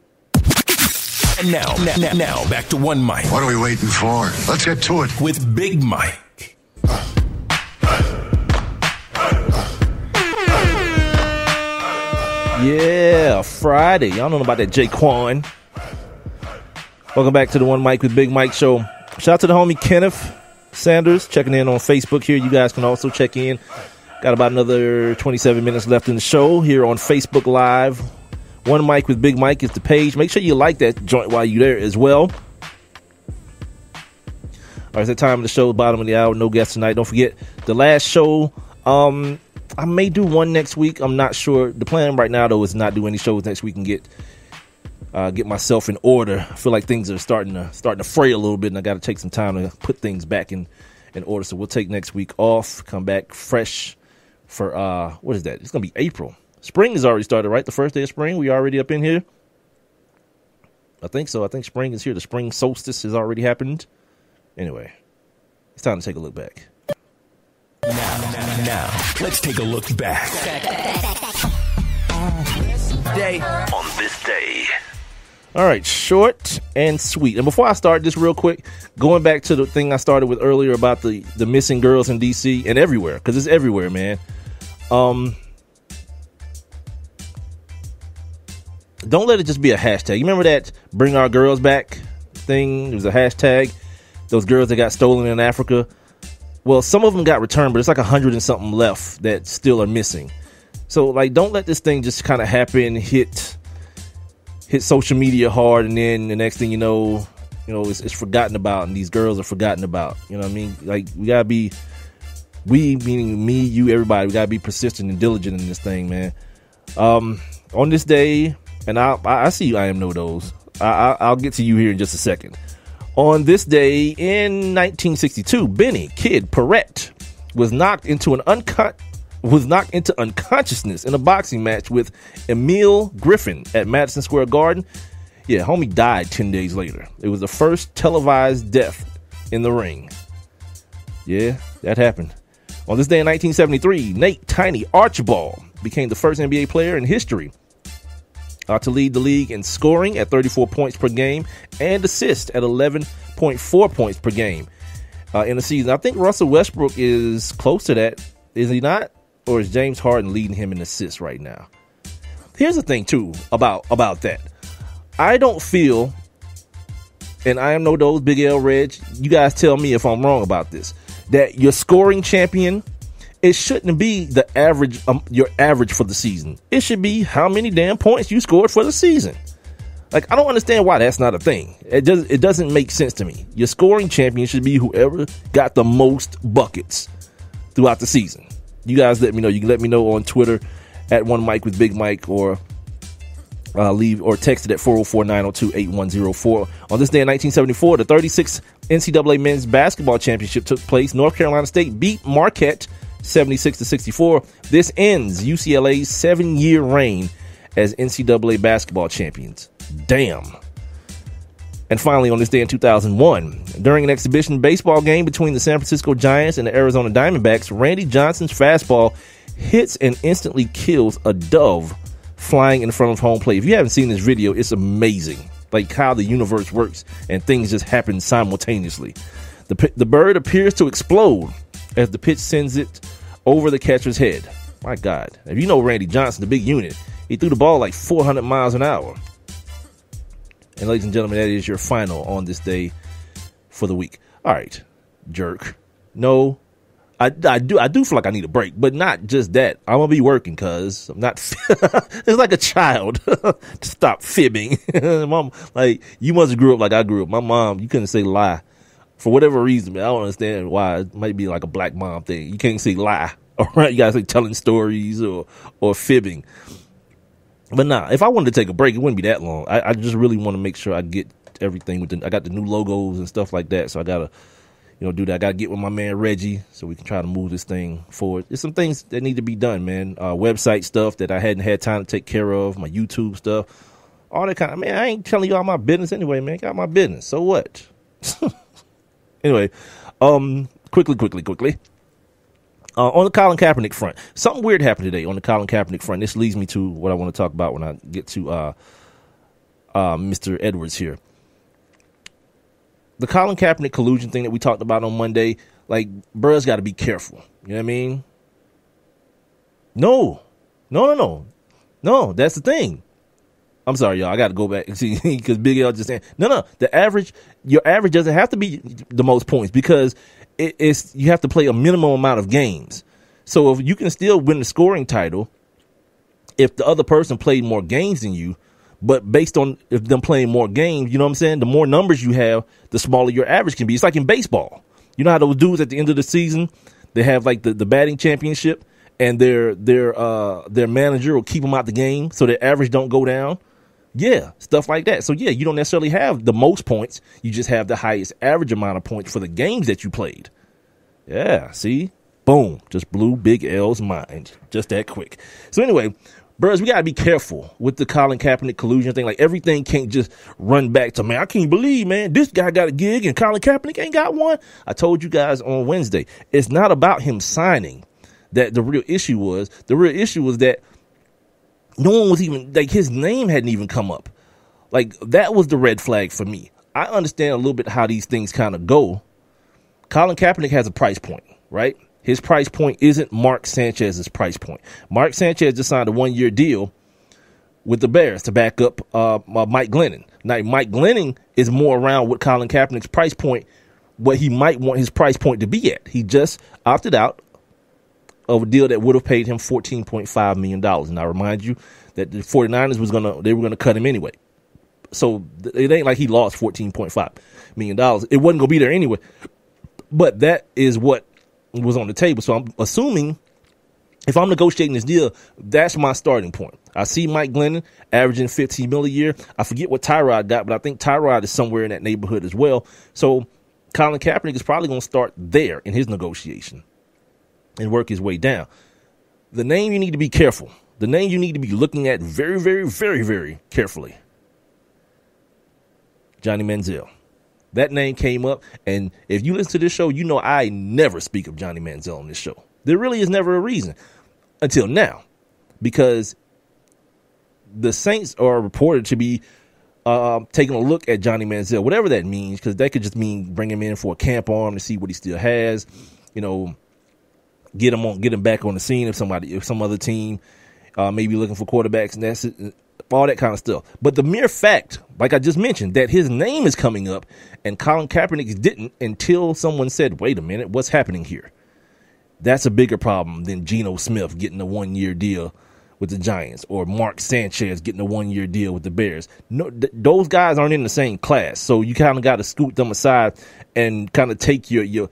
And now, back to One Mic. What are we waiting for? Let's get to it. With Big Mike. Yeah, Friday. Y'all know about that Jaquan. Welcome back to the One Mic with Big Mike show. Shout out to the homie Kenneth Sanders checking in on Facebook here. You guys can also check in. Got about another 27 minutes left in the show here on Facebook Live. One Mic with Big Mike is the page. Make sure you like that joint while you're there as well. All right, it's that time of the show, bottom of the hour. No guests tonight. Don't forget the last show. I may do one next week. I'm not sure. The plan right now, though, is not do any shows next week and get myself in order. I feel like things are starting to fray a little bit, and I got to take some time to put things back in order. So we'll take next week off, come back fresh for what is that? It's gonna be April. Spring has already started, right? The first day of spring. We already up in here. I think so. I think spring is here. The spring solstice has already happened. Anyway, it's time to take a look back. Now, let's take a look back. On this day. All right, short and sweet. And before I start, just real quick, going back to the thing I started with earlier about the missing girls in D.C. and everywhere, because it's everywhere, man. Don't let it just be a hashtag. You remember that Bring Our Girls Back thing? There was a hashtag. Those girls that got stolen in Africa. Well, some of them got returned, but it's like 100 and something left that still are missing. So, like, don't let this thing just kind of happen, hit social media hard, and then the next thing you know, it's forgotten about, and these girls are forgotten about. You know what I mean? Like, we gotta be, meaning me, you, everybody, we gotta be persistent and diligent in this thing, man. On this day, and I see you, I am no those. I'll get to you here in just a second. On this day in 1962, Benny Kid Paret was knocked into an was knocked into unconsciousness in a boxing match with Emil Griffin at Madison Square Garden. Yeah, homie died 10 days later. It was the first televised death in the ring. Yeah, that happened. On this day in 1973, Nate Tiny Archibald became the first NBA player in history to lead the league in scoring at 34 points per game and assists at 11.4 points per game in the season. I think Russell Westbrook is close to that. Is he not? Or is James Harden leading him in assists right now? Here's the thing, too, about that. I don't feel, and I am no dose, Big L Reg, you guys tell me if I'm wrong about this, that your scoring champion, it shouldn't be the average, your average for the season. It should be how many damn points you scored for the season. Like, I don't understand why that's not a thing. It doesn't make sense to me. Your scoring champion should be whoever got the most buckets throughout the season. You guys let me know. You can let me know on Twitter at One Mic with Big Mike, or leave or text it at 404-902-8104. On this day in 1974, the 36th NCAA men's basketball championship took place. North Carolina State beat Marquette 76-64. This ends UCLA's 7-year reign as NCAA basketball champions. Damn. And finally, on this day in 2001, during an exhibition baseball game between the San Francisco Giants and the Arizona Diamondbacks, Randy Johnson's fastball hits and instantly kills a dove flying in front of home plate. If you haven't seen this video, it's amazing, like how the universe works and things just happen simultaneously. The bird appears to explode as the pitch sends it over the catcher's head. My God. If you know Randy Johnson, the big unit, he threw the ball like 400 miles an hour. And ladies and gentlemen, that is your final on this day for the week. All right, jerk. No, I do feel like I need a break, but not just that. I'm gonna be working because I'm not. It's like a child. Stop fibbing, Mom. Like, you must have grew up like I grew up. My mom, you couldn't say lie for whatever reason. Man, I don't understand why. It might be like a black mom thing. You can't say lie. All right, you gotta say telling stories or fibbing. But nah, if I wanted to take a break, it wouldn't be that long. I just really want to make sure I get everything with I got the new logos and stuff like that. So I gotta, do that. I gotta get with my man Reggie so we can try to move this thing forward. There's some things that need to be done, man. Website stuff that I hadn't had time to take care of, my YouTube stuff, all that kind of, man, I ain't telling you all my business anyway, man. Got my business. So what? Anyway, quickly. On the Colin Kaepernick front, something weird happened today on the Colin Kaepernick front. This leads me to what I want to talk about when I get to Mr. Edwards here. The Colin Kaepernick collusion thing that we talked about on Monday, like, bruh's got to be careful. You know what I mean? No, that's the thing. I'm sorry, y'all. I got to go back and see because Big L just saying, no. Your average doesn't have to be the most points because it's you have to play a minimum amount of games. So if you can still win the scoring title, if the other person played more games than you, but based on if them playing more games, you know what I'm saying? The more numbers you have, the smaller your average can be. It's like in baseball. You know how those dudes at the end of the season, they have like the batting championship, and their manager will keep them out the game so their average don't go down. Yeah, stuff like that. So, yeah, you don't necessarily have the most points. You just have the highest average amount of points for the games that you played. Yeah, see? Boom. Just blew Big L's mind. Just that quick. So, anyway, bros, we got to be careful with the Colin Kaepernick collusion thing. Like, everything can't just run back to, man, I can't believe, man, this guy got a gig and Colin Kaepernick ain't got one. I told you guys on Wednesday, it's not about him signing that the real issue was. The real issue was that no one was even, like, his name hadn't even come up. Like, that was the red flag for me. I understand a little bit how these things kind of go. Colin Kaepernick has a price point, right? His price point isn't Mark Sanchez's price point. Mark Sanchez just signed a 1-year deal with the Bears to back up Mike Glennon. Now, Mike Glennon is more around what Colin Kaepernick's price point, what he might want his price point to be at. He just opted out of a deal that would have paid him $14.5 million. And I remind you that the 49ers were going to cut him anyway. So it ain't like he lost $14.5 million. It wasn't going to be there anyway. But that is what was on the table. So I'm assuming if I'm negotiating this deal, that's my starting point. I see Mike Glennon averaging $15 million a year. I forget what Tyrod got, but I think Tyrod is somewhere in that neighborhood as well. So Colin Kaepernick is probably going to start there in his negotiation and work his way down. The name you need to be careful. The name you need to be looking at very, very, very, very carefully. Johnny Manziel. That name came up, and if you listen to this show, you know I never speak of Johnny Manziel on this show. There really is never a reason until now, because the Saints are reported to be taking a look at Johnny Manziel, whatever that means, because that could just mean bring him in for a camp arm to see what he still has, you know, get him back on the scene if some other team may be looking for quarterbacks, and that's it, all that kind of stuff. But the mere fact, like I just mentioned, that his name is coming up and Colin Kaepernick didn't until someone said, wait a minute, what's happening here? That's a bigger problem than Geno Smith getting a 1-year deal with the Giants or Mark Sanchez getting a 1-year deal with the Bears. No, those guys aren't in the same class. So you kind of got to scoot them aside and kind of take your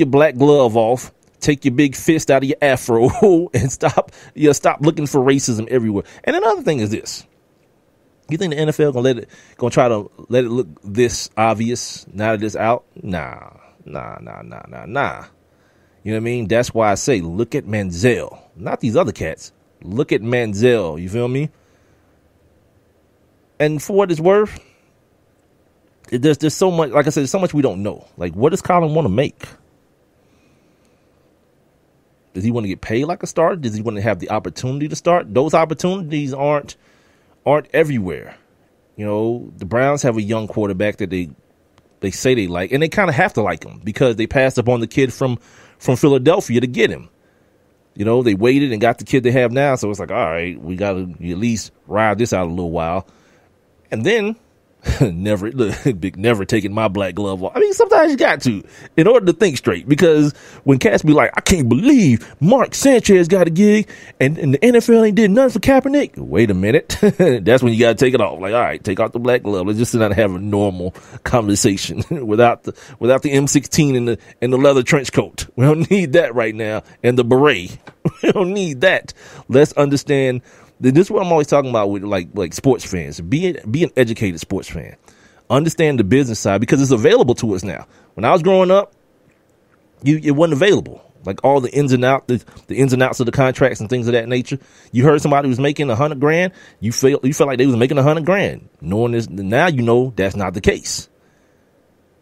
black glove off, take your big fist out of your afro and stop looking for racism everywhere. And another thing is this. You think the NFL gonna try to let it look this obvious now that it's out? Nah. You know what I mean? That's why I say look at Manziel, not these other cats. Look at Manziel. You feel me? And for what it's worth, there's so much. Like I said, there's so much we don't know. Like, what does Colin want to make? Does he want to get paid like a starter? Does he want to have the opportunity to start? Those opportunities aren't everywhere. You know, the Browns have a young quarterback that they say they like, and they kind of have to like him because they passed up on the kid from Philadelphia to get him. You know, they waited and got the kid they have now, so it's like, all right, we got to at least ride this out a little while. And then never taking my black glove off. I mean, sometimes you got to in order to think straight, because when cats be like, I can't believe Mark Sanchez got a gig and the NFL ain't did nothing for Kaepernick. Wait a minute. That's when you got to take it off. Like, all right, take off the black glove. Let's just sit down and have a normal conversation without the M16 and the leather trench coat. We don't need that right now. And the beret. We don't need that. Let's understand. This is what I'm always talking about with like sports fans. Be an educated sports fan. Understand the business side, because it's available to us now. When I was growing up, it wasn't available. Like all the ins and outs, the ins and outs of the contracts and things of that nature. You heard somebody was making $100,000, you felt like they was making $100,000. Knowing this now, you know that's not the case.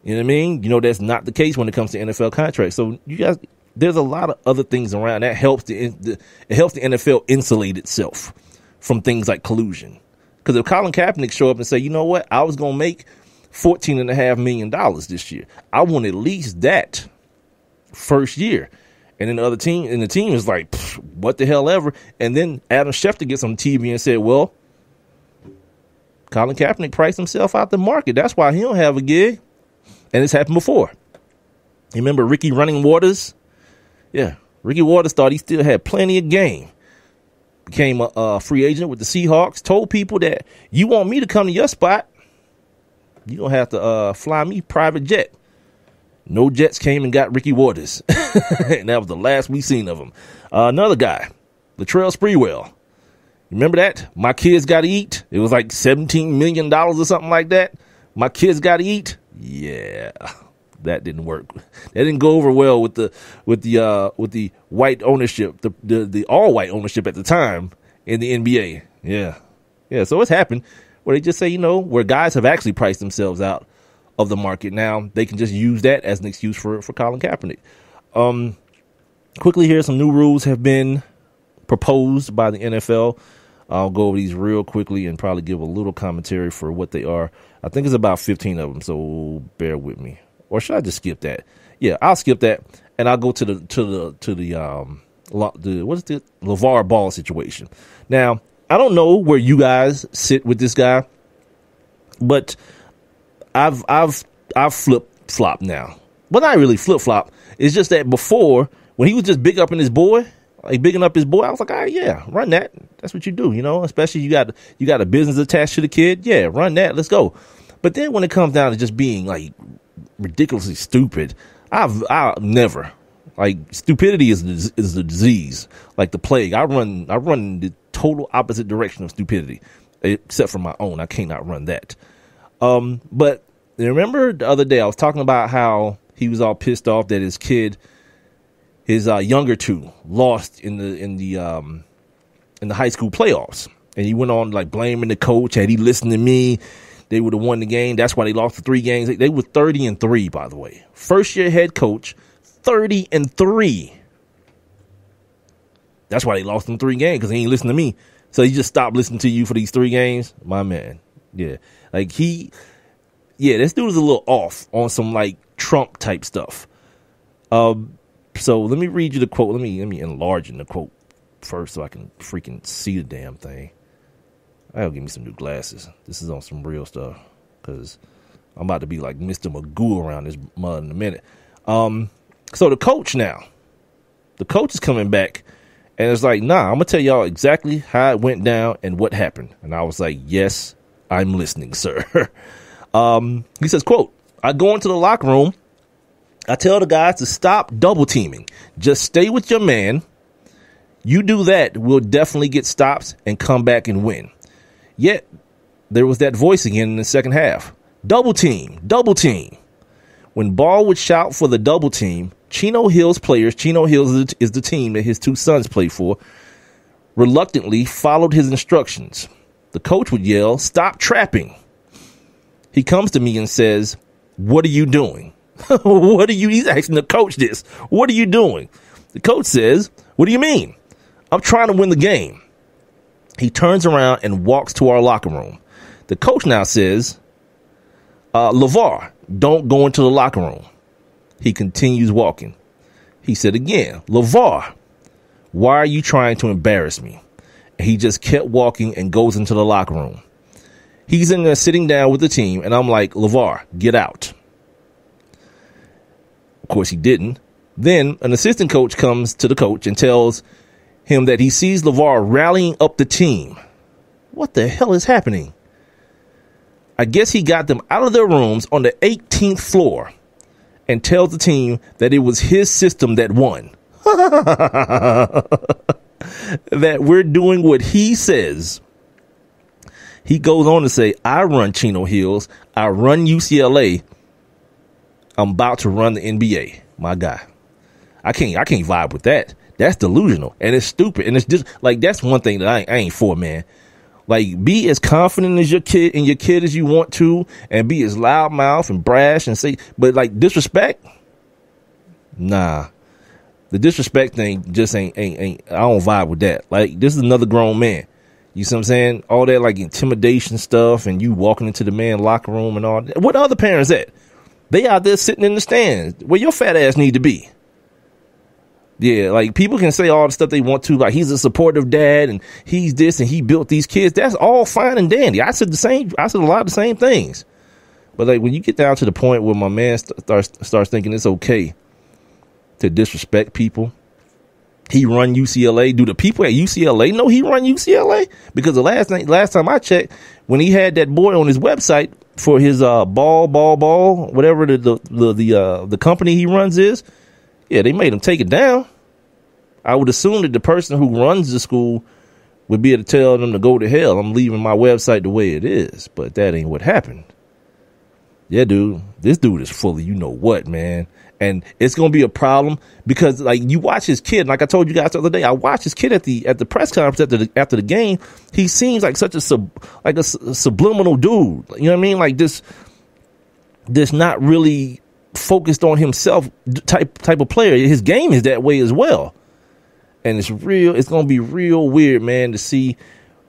You know what I mean? You know that's not the case when it comes to NFL contracts. So you guys, there's a lot of other things around that helps it helps the NFL insulate itself from things like collusion. Because if Colin Kaepernick show up and say, you know what, I was going to make $14.5 million this year, I want at least that first year. And then the team is like, what the hell ever. And then Adam Schefter gets on TV and said, well, Colin Kaepernick priced himself out the market. That's why he don't have a gig. And it's happened before. You remember Ricky Running Waters? Yeah, Ricky Waters thought he still had plenty of game. Became a free agent with the Seahawks. Told people that you want me to come to your spot, you don't have to fly me private jet. No jets came and got Ricky Waters. And that was the last we seen of him. Another guy, Latrell Sprewell. Remember that? My kids got to eat. It was like $17 million or something like that. My kids got to eat. Yeah. That didn't work. That didn't go over well with the white ownership, the all white ownership at the time in the NBA. Yeah. So it's happened where they just say, you know, where guys have actually priced themselves out of the market. Now they can just use that as an excuse for Colin Kaepernick. Quickly here, some new rules have been proposed by the NFL. I'll go over these real quickly and probably give a little commentary for what they are. I think it's about 15 of them, so bear with me. Or should I just skip that? Yeah, I'll skip that, and I'll go to the what is the LeVar Ball situation. Now, I don't know where you guys sit with this guy, but I've flip-flopped now. Well, not really flip-flop. It's just that before, when he was just bigging up his boy, I was like, yeah, run that. That's what you do, you know, especially you got a business attached to the kid. Yeah, run that. Let's go. But then when it comes down to just being like ridiculously stupid, I've never, like, stupidity is the disease, like the plague. I run the total opposite direction of stupidity, except for my own. I cannot run that. But remember the other day I was talking about how he was all pissed off that his kid his younger two lost in the high school playoffs, and he went on like blaming the coach. Had he listened to me, they would have won the game. That's why they lost the 3 games. They were 30-3, by the way. First year head coach, 30-3. That's why they lost them 3 games, because he ain't listened to me. So he just stopped listening to you for these 3 games. My man. Yeah. Like this dude is a little off on some like Trump type stuff. So let me read you the quote. Let me enlarge in the quote first so I can freaking see the damn thing. I'll give me some new glasses. This is on some real stuff, because I'm about to be like Mr. Magoo around this mud in a minute. So the coach is coming back, and it's like, nah, I'm gonna tell y'all exactly how it went down and what happened. And I was like, yes, I'm listening, sir. He says, quote, I go into the locker room. I tell the guys to stop double teaming. Just stay with your man. You do that, we'll definitely get stops and come back and win. Yet, there was that voice again in the second half. Double team, double team. When Ball would shout for the double team, Chino Hills players, Chino Hills is the team that his 2 sons play for, reluctantly followed his instructions. The coach would yell, stop trapping. He comes to me and says, what are you doing? He's asking the coach this. What are you doing? The coach says, what do you mean? I'm trying to win the game. He turns around and walks to our locker room. The coach now says, LeVar, don't go into the locker room. He continues walking. He said again, LeVar, why are you trying to embarrass me? And he just kept walking and goes into the locker room. He's in there sitting down with the team, and I'm like, LeVar, get out. Of course, he didn't. Then an assistant coach comes to the coach and tells him that he sees LeVar rallying up the team. What the hell is happening? I guess he got them out of their rooms on the 18th floor and tells the team that it was his system that won. That we're doing what he says. He goes on to say, I run Chino Hills. I run UCLA. I'm about to run the NBA. My guy. I can't vibe with that. That's delusional, and it's stupid, and it's just like, that's one thing that I ain't for, man. Like, be as confident as your kid as you want to, and be as loudmouth and brash and say, but like disrespect, nah. The disrespect thing just ain't. I don't vibe with that. Like, this is another grown man. You see what I'm saying? All that like intimidation stuff, and you walking into the man locker room and all that. What other parents at? They out there sitting in the stands where your fat ass need to be. Yeah, like, people can say all the stuff they want to, like he's a supportive dad and he's this and he built these kids. That's all fine and dandy. I said a lot of the same things. But like, when you get down to the point where my man starts thinking it's okay to disrespect people. He run UCLA. Do the people at UCLA know he run UCLA? Because the last time I checked, when he had that boy on his website for his ball, whatever the company he runs is, yeah, they made him take it down. I would assume that the person who runs the school would be able to tell them to go to hell. I'm leaving my website the way it is, but that ain't what happened. Yeah, dude, this dude is full of you know what, man. And it's going to be a problem because, like, you watch his kid, like I told you guys the other day, I watched his kid at the press conference after the game. He seems like such a subliminal dude. You know what I mean? Like this not really focused on himself type of player. His game is that way as well. And it's going to be real weird, man, to see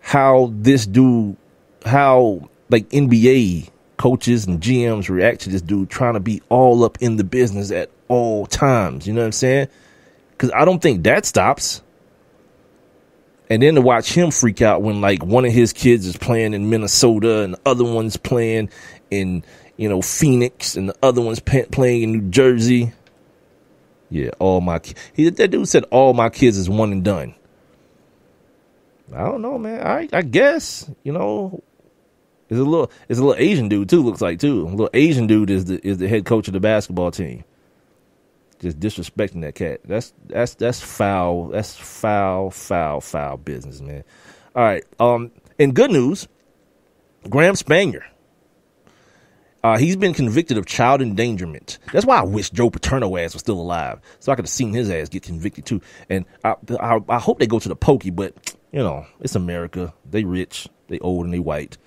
how this dude, how like NBA coaches and GMs react to this dude trying to be all up in the business at all times. You know what I'm saying? Because I don't think that stops. And then to watch him freak out when like one of his kids is playing in Minnesota and the other one's playing in, you know, Phoenix and the other one's playing in New Jersey. Yeah, that dude said all my kids is one and done. I don't know, man. I guess, you know. It's a little Asian dude too, looks like too. A little Asian dude is the head coach of the basketball team. Just disrespecting that cat. That's foul. That's foul business, man. All right. In good news, Graham Spanier. He's been convicted of child endangerment. That's why I wish Joe Paterno ass was still alive, so I could have seen his ass get convicted too. And I hope they go to the pokey, but you know, it's America. They rich, they old, and they white.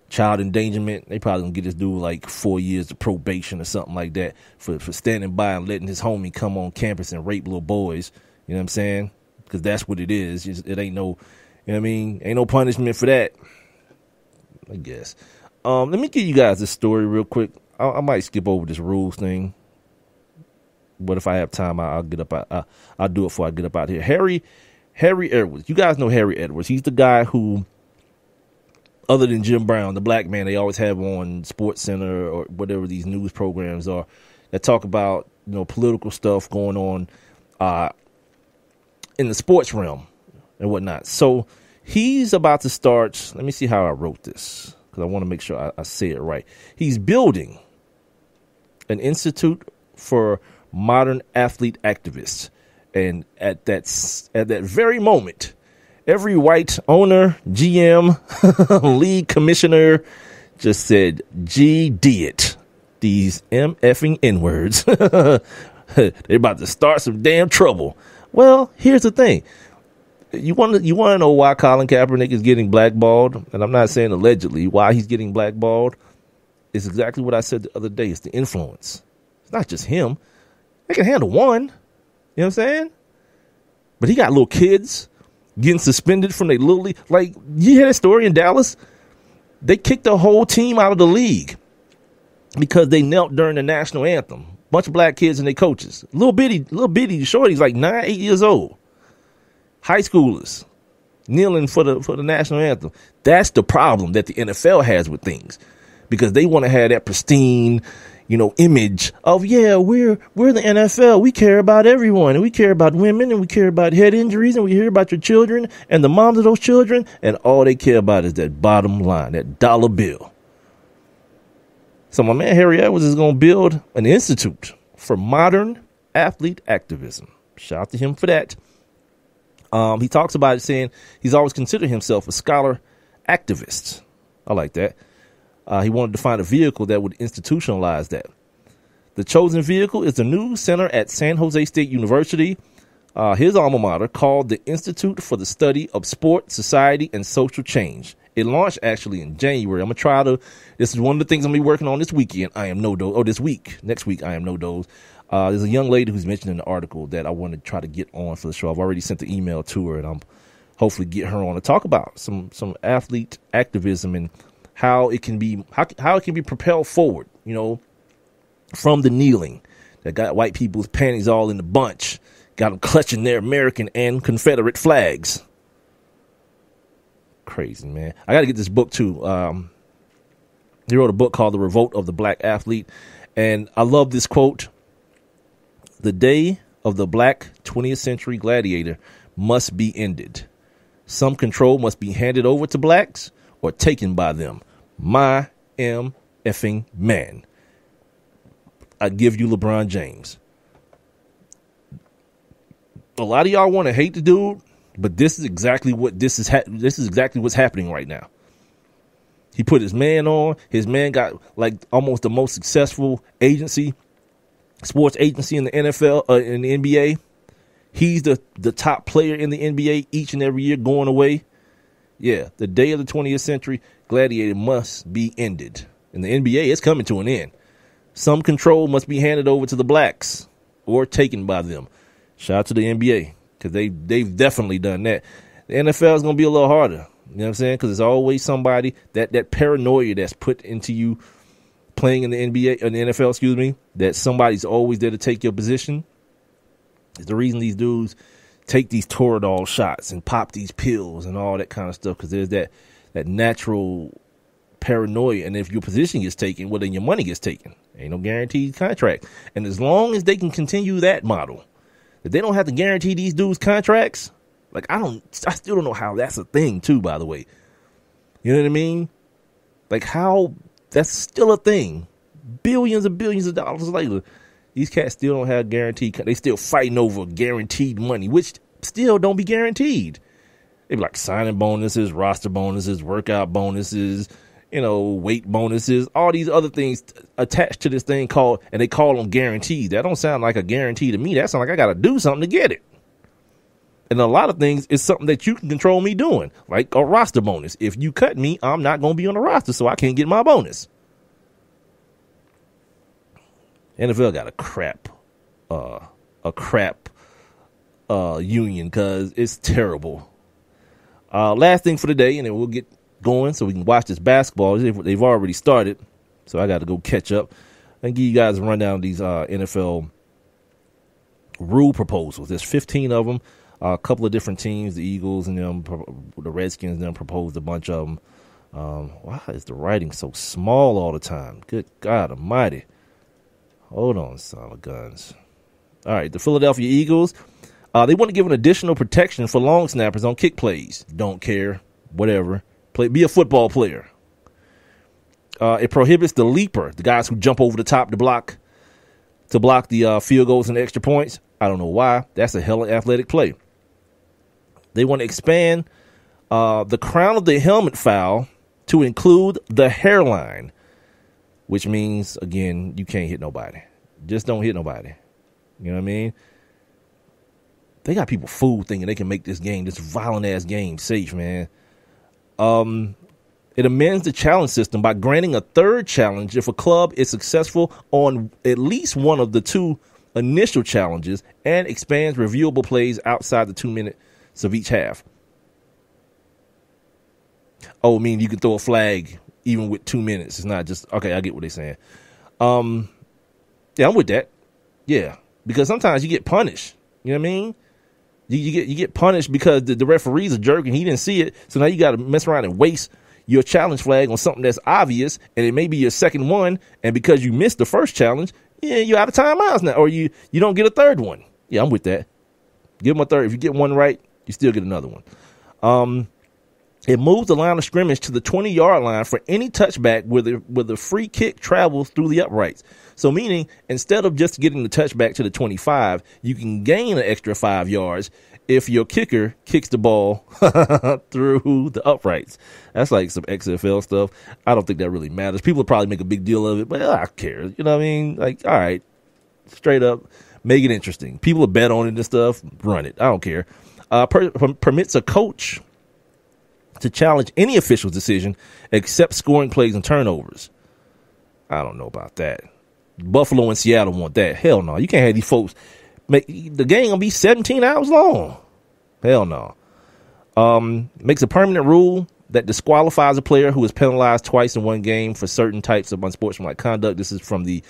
Child endangerment, they probably gonna get this dude like 4 years of probation or something like that for standing by and letting his homie come on campus and rape little boys. You know what I'm saying? Because that's what it is. It ain't no, you know what I mean? Ain't no punishment for that, I guess. Let me give you guys this story real quick. I might skip over this rules thing, but if I have time, I'll get up. I'll do it before I get up out here. Harry Edwards. You guys know Harry Edwards. He's the guy who, other than Jim Brown, the black man they always have on Sports Center or whatever these news programs are that talk about, you know, political stuff going on in the sports realm and whatnot. So he's about to start. Let me see how I wrote this, because I want to make sure I say it right. He's building an institute for modern athlete activists. And at that very moment, every white owner, GM, league commissioner just said, "G.D. it." These MFing N-words. They're about to start some damn trouble. Well, here's the thing. You want to know why Colin Kaepernick is getting blackballed? And I'm not saying allegedly why he's getting blackballed. It's exactly what I said the other day. It's the influence. It's not just him. They can handle one. You know what I'm saying? But he got little kids getting suspended from their little league. Like, you hear that story in Dallas? They kicked the whole team out of the league because they knelt during the national anthem. Bunch of black kids and their coaches. Little bitty shorties, like 9, 8 years old. High schoolers kneeling for the national anthem. That's the problem that the NFL has with things, because they want to have that pristine, you know, image of, yeah, we're the NFL. We care about everyone, and we care about women, and we care about head injuries, and we hear about your children and the moms of those children, and all they care about is that bottom line, that dollar bill. So my man Harry Edwards is going to build an institute for modern athlete activism. Shout out to him for that. He talks about it, saying he's always considered himself a scholar activist. I like that. He wanted to find a vehicle that would institutionalize that. The chosen vehicle is the new center at San Jose State University, his alma mater, called the Institute for the Study of Sport, Society, and Social Change. It launched actually in January. I'm going to try to, this is one of the things I'm going to be working on this weekend. This week. Next week, I am no dose. There's a young lady who's mentioned in the article that I want to try to get on for the show. I've already sent the email to her, and I'm hopefully get her on to talk about some athlete activism and how it can be propelled forward, you know, from the kneeling that got white people's panties all in the bunch, got them clutching their American and Confederate flags. Crazy, man. I got to get this book too. He wrote a book called The Revolt of the Black Athlete, and I love this quote. The day of the black 20th century gladiator must be ended. Some control must be handed over to blacks or taken by them. My effing man. I give you LeBron James. A lot of y'all want to hate the dude, but this is exactly what this is exactly what's happening right now. He put his man on. His man got like almost the most successful sports agency in the NFL, in the NBA. He's the top player in the NBA each and every year going away. Yeah, the day of the 20th century gladiator must be ended. In the NBA, it's coming to an end. Some control must be handed over to the blacks or taken by them. Shout out to the NBA, because they've definitely done that. The NFL is going to be a little harder. You know what I'm saying? Because there's always somebody, that paranoia that's put into you playing in the NBA, in the NFL, that somebody's always there to take your position. It's the reason these dudes take these Toradol shots and pop these pills and all that kind of stuff, because there's that natural paranoia. And if your position gets taken, well, then your money gets taken. Ain't no guaranteed contract. And as long as they can continue that model, if they don't have to guarantee these dudes contracts, like I still don't know how that's a thing too, by the way. You know what I mean? Like how that's still a thing. Billions and billions of dollars later, these cats still don't have guaranteed. They still fighting over guaranteed money, which still don't be guaranteed. They be like signing bonuses, roster bonuses, workout bonuses, weight bonuses, all these other things attached to this thing and they call them guarantees. That don't sound like a guarantee to me. That sounds like I got to do something to get it. And a lot of things is something that you can control me doing, like a roster bonus. If you cut me, I'm not going to be on the roster, so I can't get my bonus. NFL got a crap union because it's terrible. Last thing for the day, and then we'll get going so we can watch this basketball. They've already started, so I got to go catch up and give you guys a rundown of these NFL rule proposals. There's 15 of them. A couple of different teams, the Eagles and them, the Redskins and them proposed a bunch of them. Why is the writing so small all the time? Good God almighty. Hold on, son of guns. All right, the Philadelphia Eagles, they want to give an additional protection for long snappers on kick plays. Don't care. Whatever. Be a football player. It prohibits the leaper, the guys who jump over the top to block the field goals and extra points. I don't know why. That's a hella athletic play. They want to expand the crown of the helmet foul to include the hairline, which means, again, you can't hit nobody. Just don't hit nobody. You know what I mean? They got people fooled thinking they can make this violent-ass game safe, man. It amends the challenge system by granting a third challenge if a club is successful on at least one of the two initial challenges and expands reviewable plays outside the 2 minutes of each half. Oh, I mean, you can throw a flag even with 2 minutes. It's not just, okay, I get what they're saying. Yeah, I'm with that. Yeah, because sometimes you get punished. You know what I mean? You get punished because the referee's a jerk and he didn't see it. So now you got to mess around and waste your challenge flag on something that's obvious, and it may be your second one. And because you missed the first challenge, yeah, you're out of timeouts now, or you don't get a third one. Yeah, I'm with that. Give them a third. If you get one right, you still get another one. It moves the line of scrimmage to the 20-yard line for any touchback where the free kick travels through the uprights. So meaning, instead of just getting the touchback to the 25, you can gain an extra 5 yards if your kicker kicks the ball through the uprights. That's like some XFL stuff. I don't think that really matters. People probably make a big deal of it, but I don't care. You know what I mean? Like, all right, straight up, make it interesting. People will bet on it and stuff. Run it. I don't care. Permits a coach to challenge any official's decision except scoring plays and turnovers. I don't know about that. Buffalo and Seattle want that. Hell no. You can't have these folks make the game gonna be 17 hours long. Hell no. Makes a permanent rule that disqualifies a player who is penalized twice in one game for certain types of unsportsmanlike conduct. This is from the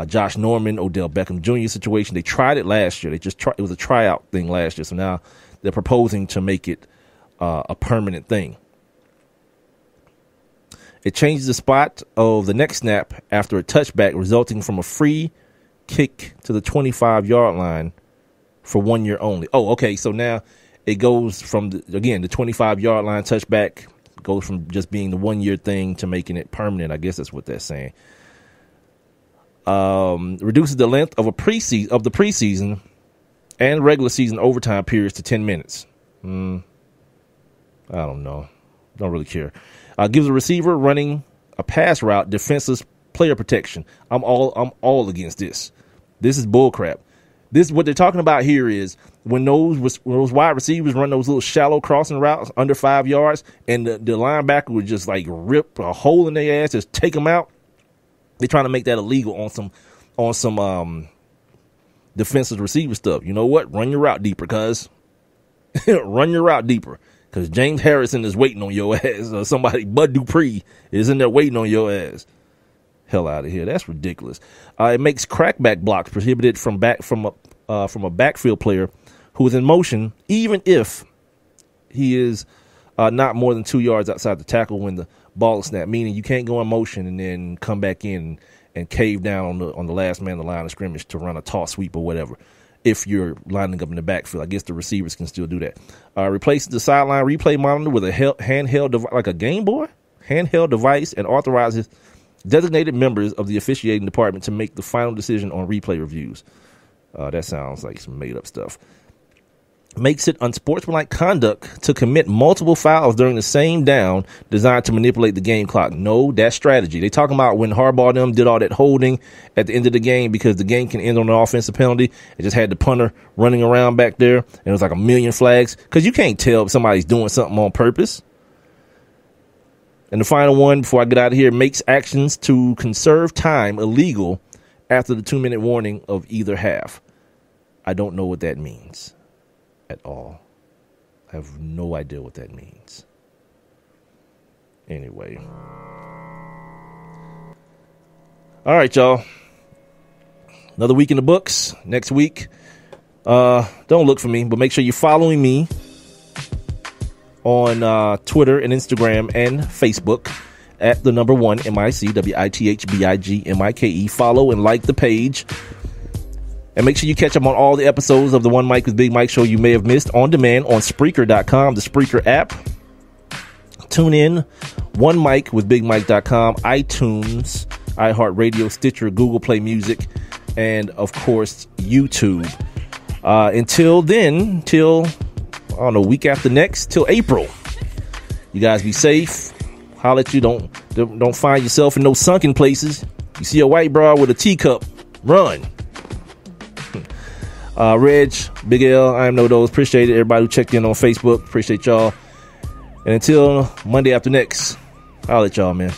Josh Norman, Odell Beckham Jr. situation. They tried it last year. It was a tryout thing last year. So now they're proposing to make it a permanent thing. It changes the spot of the next snap after a touchback resulting from a free kick to the 25-yard line for 1 year only. Oh, okay. So now it goes from, the 25-yard line touchback goes from just being the 1 year thing to making it permanent. I guess that's what they're saying. Reduces the length of the preseason and regular season overtime periods to 10 minutes. I don't know. Don't really care. Gives a receiver running a pass route defenseless player protection. I'm all against this. This is bullcrap. This what they're talking about here is when those wide receivers run those little shallow crossing routes under 5 yards, and the linebacker would just like rip a hole in their ass, just take them out. They're trying to make that illegal on some defensive receiver stuff. You know what? Run your route deeper, cuz. Run your route deeper. Because James Harrison is waiting on your ass. Or somebody, Bud Dupree, is in there waiting on your ass. Hell out of here. That's ridiculous. It makes crackback blocks prohibited from a backfield player who is in motion, even if he is not more than 2 yards outside the tackle when the ball is snapped. Meaning you can't go in motion and then come back in and cave down on the last man on the line of scrimmage to run a toss sweep or whatever. If you're lining up in the backfield, I guess the receivers can still do that. Replaces the sideline replay monitor with a handheld device, like a Game Boy handheld device, and authorizes designated members of the officiating department to make the final decision on replay reviews. That sounds like some made up stuff. makes it unsportsmanlike conduct to commit multiple fouls during the same down designed to manipulate the game clock. No, that's strategy. They talking about when Harbaugh them did all that holding at the end of the game because the game can end on an offensive penalty. It just had the punter running around back there, and it was like a million flags because you can't tell if somebody's doing something on purpose. And the final one, before I get out of here, makes actions to conserve time illegal after the 2-minute warning of either half. I don't know what that means at all. I have no idea what that means. Anyway. All right, y'all. Another week in the books. Next week. Don't look for me, but make sure you're following me on Twitter and Instagram and Facebook at the number 1 MIC, WITHBIGMIKE. Follow and like the page. And make sure you catch up on all the episodes of the One Mic with Big Mike show you may have missed on demand on Spreaker.com, the Spreaker app. Tune in, OneMicWithBigMike.com, iTunes, iHeartRadio, Stitcher, Google Play Music, and, of course, YouTube. Until then, I don't know, week after next, till April. You guys be safe. Holler at you. Don't find yourself in no sunken places. You see a white broad with a teacup, run. Reg, Big L, I am No Dose. Appreciate it. Everybody who checked in on Facebook. Appreciate y'all. And until Monday after next, holler at y'all, man.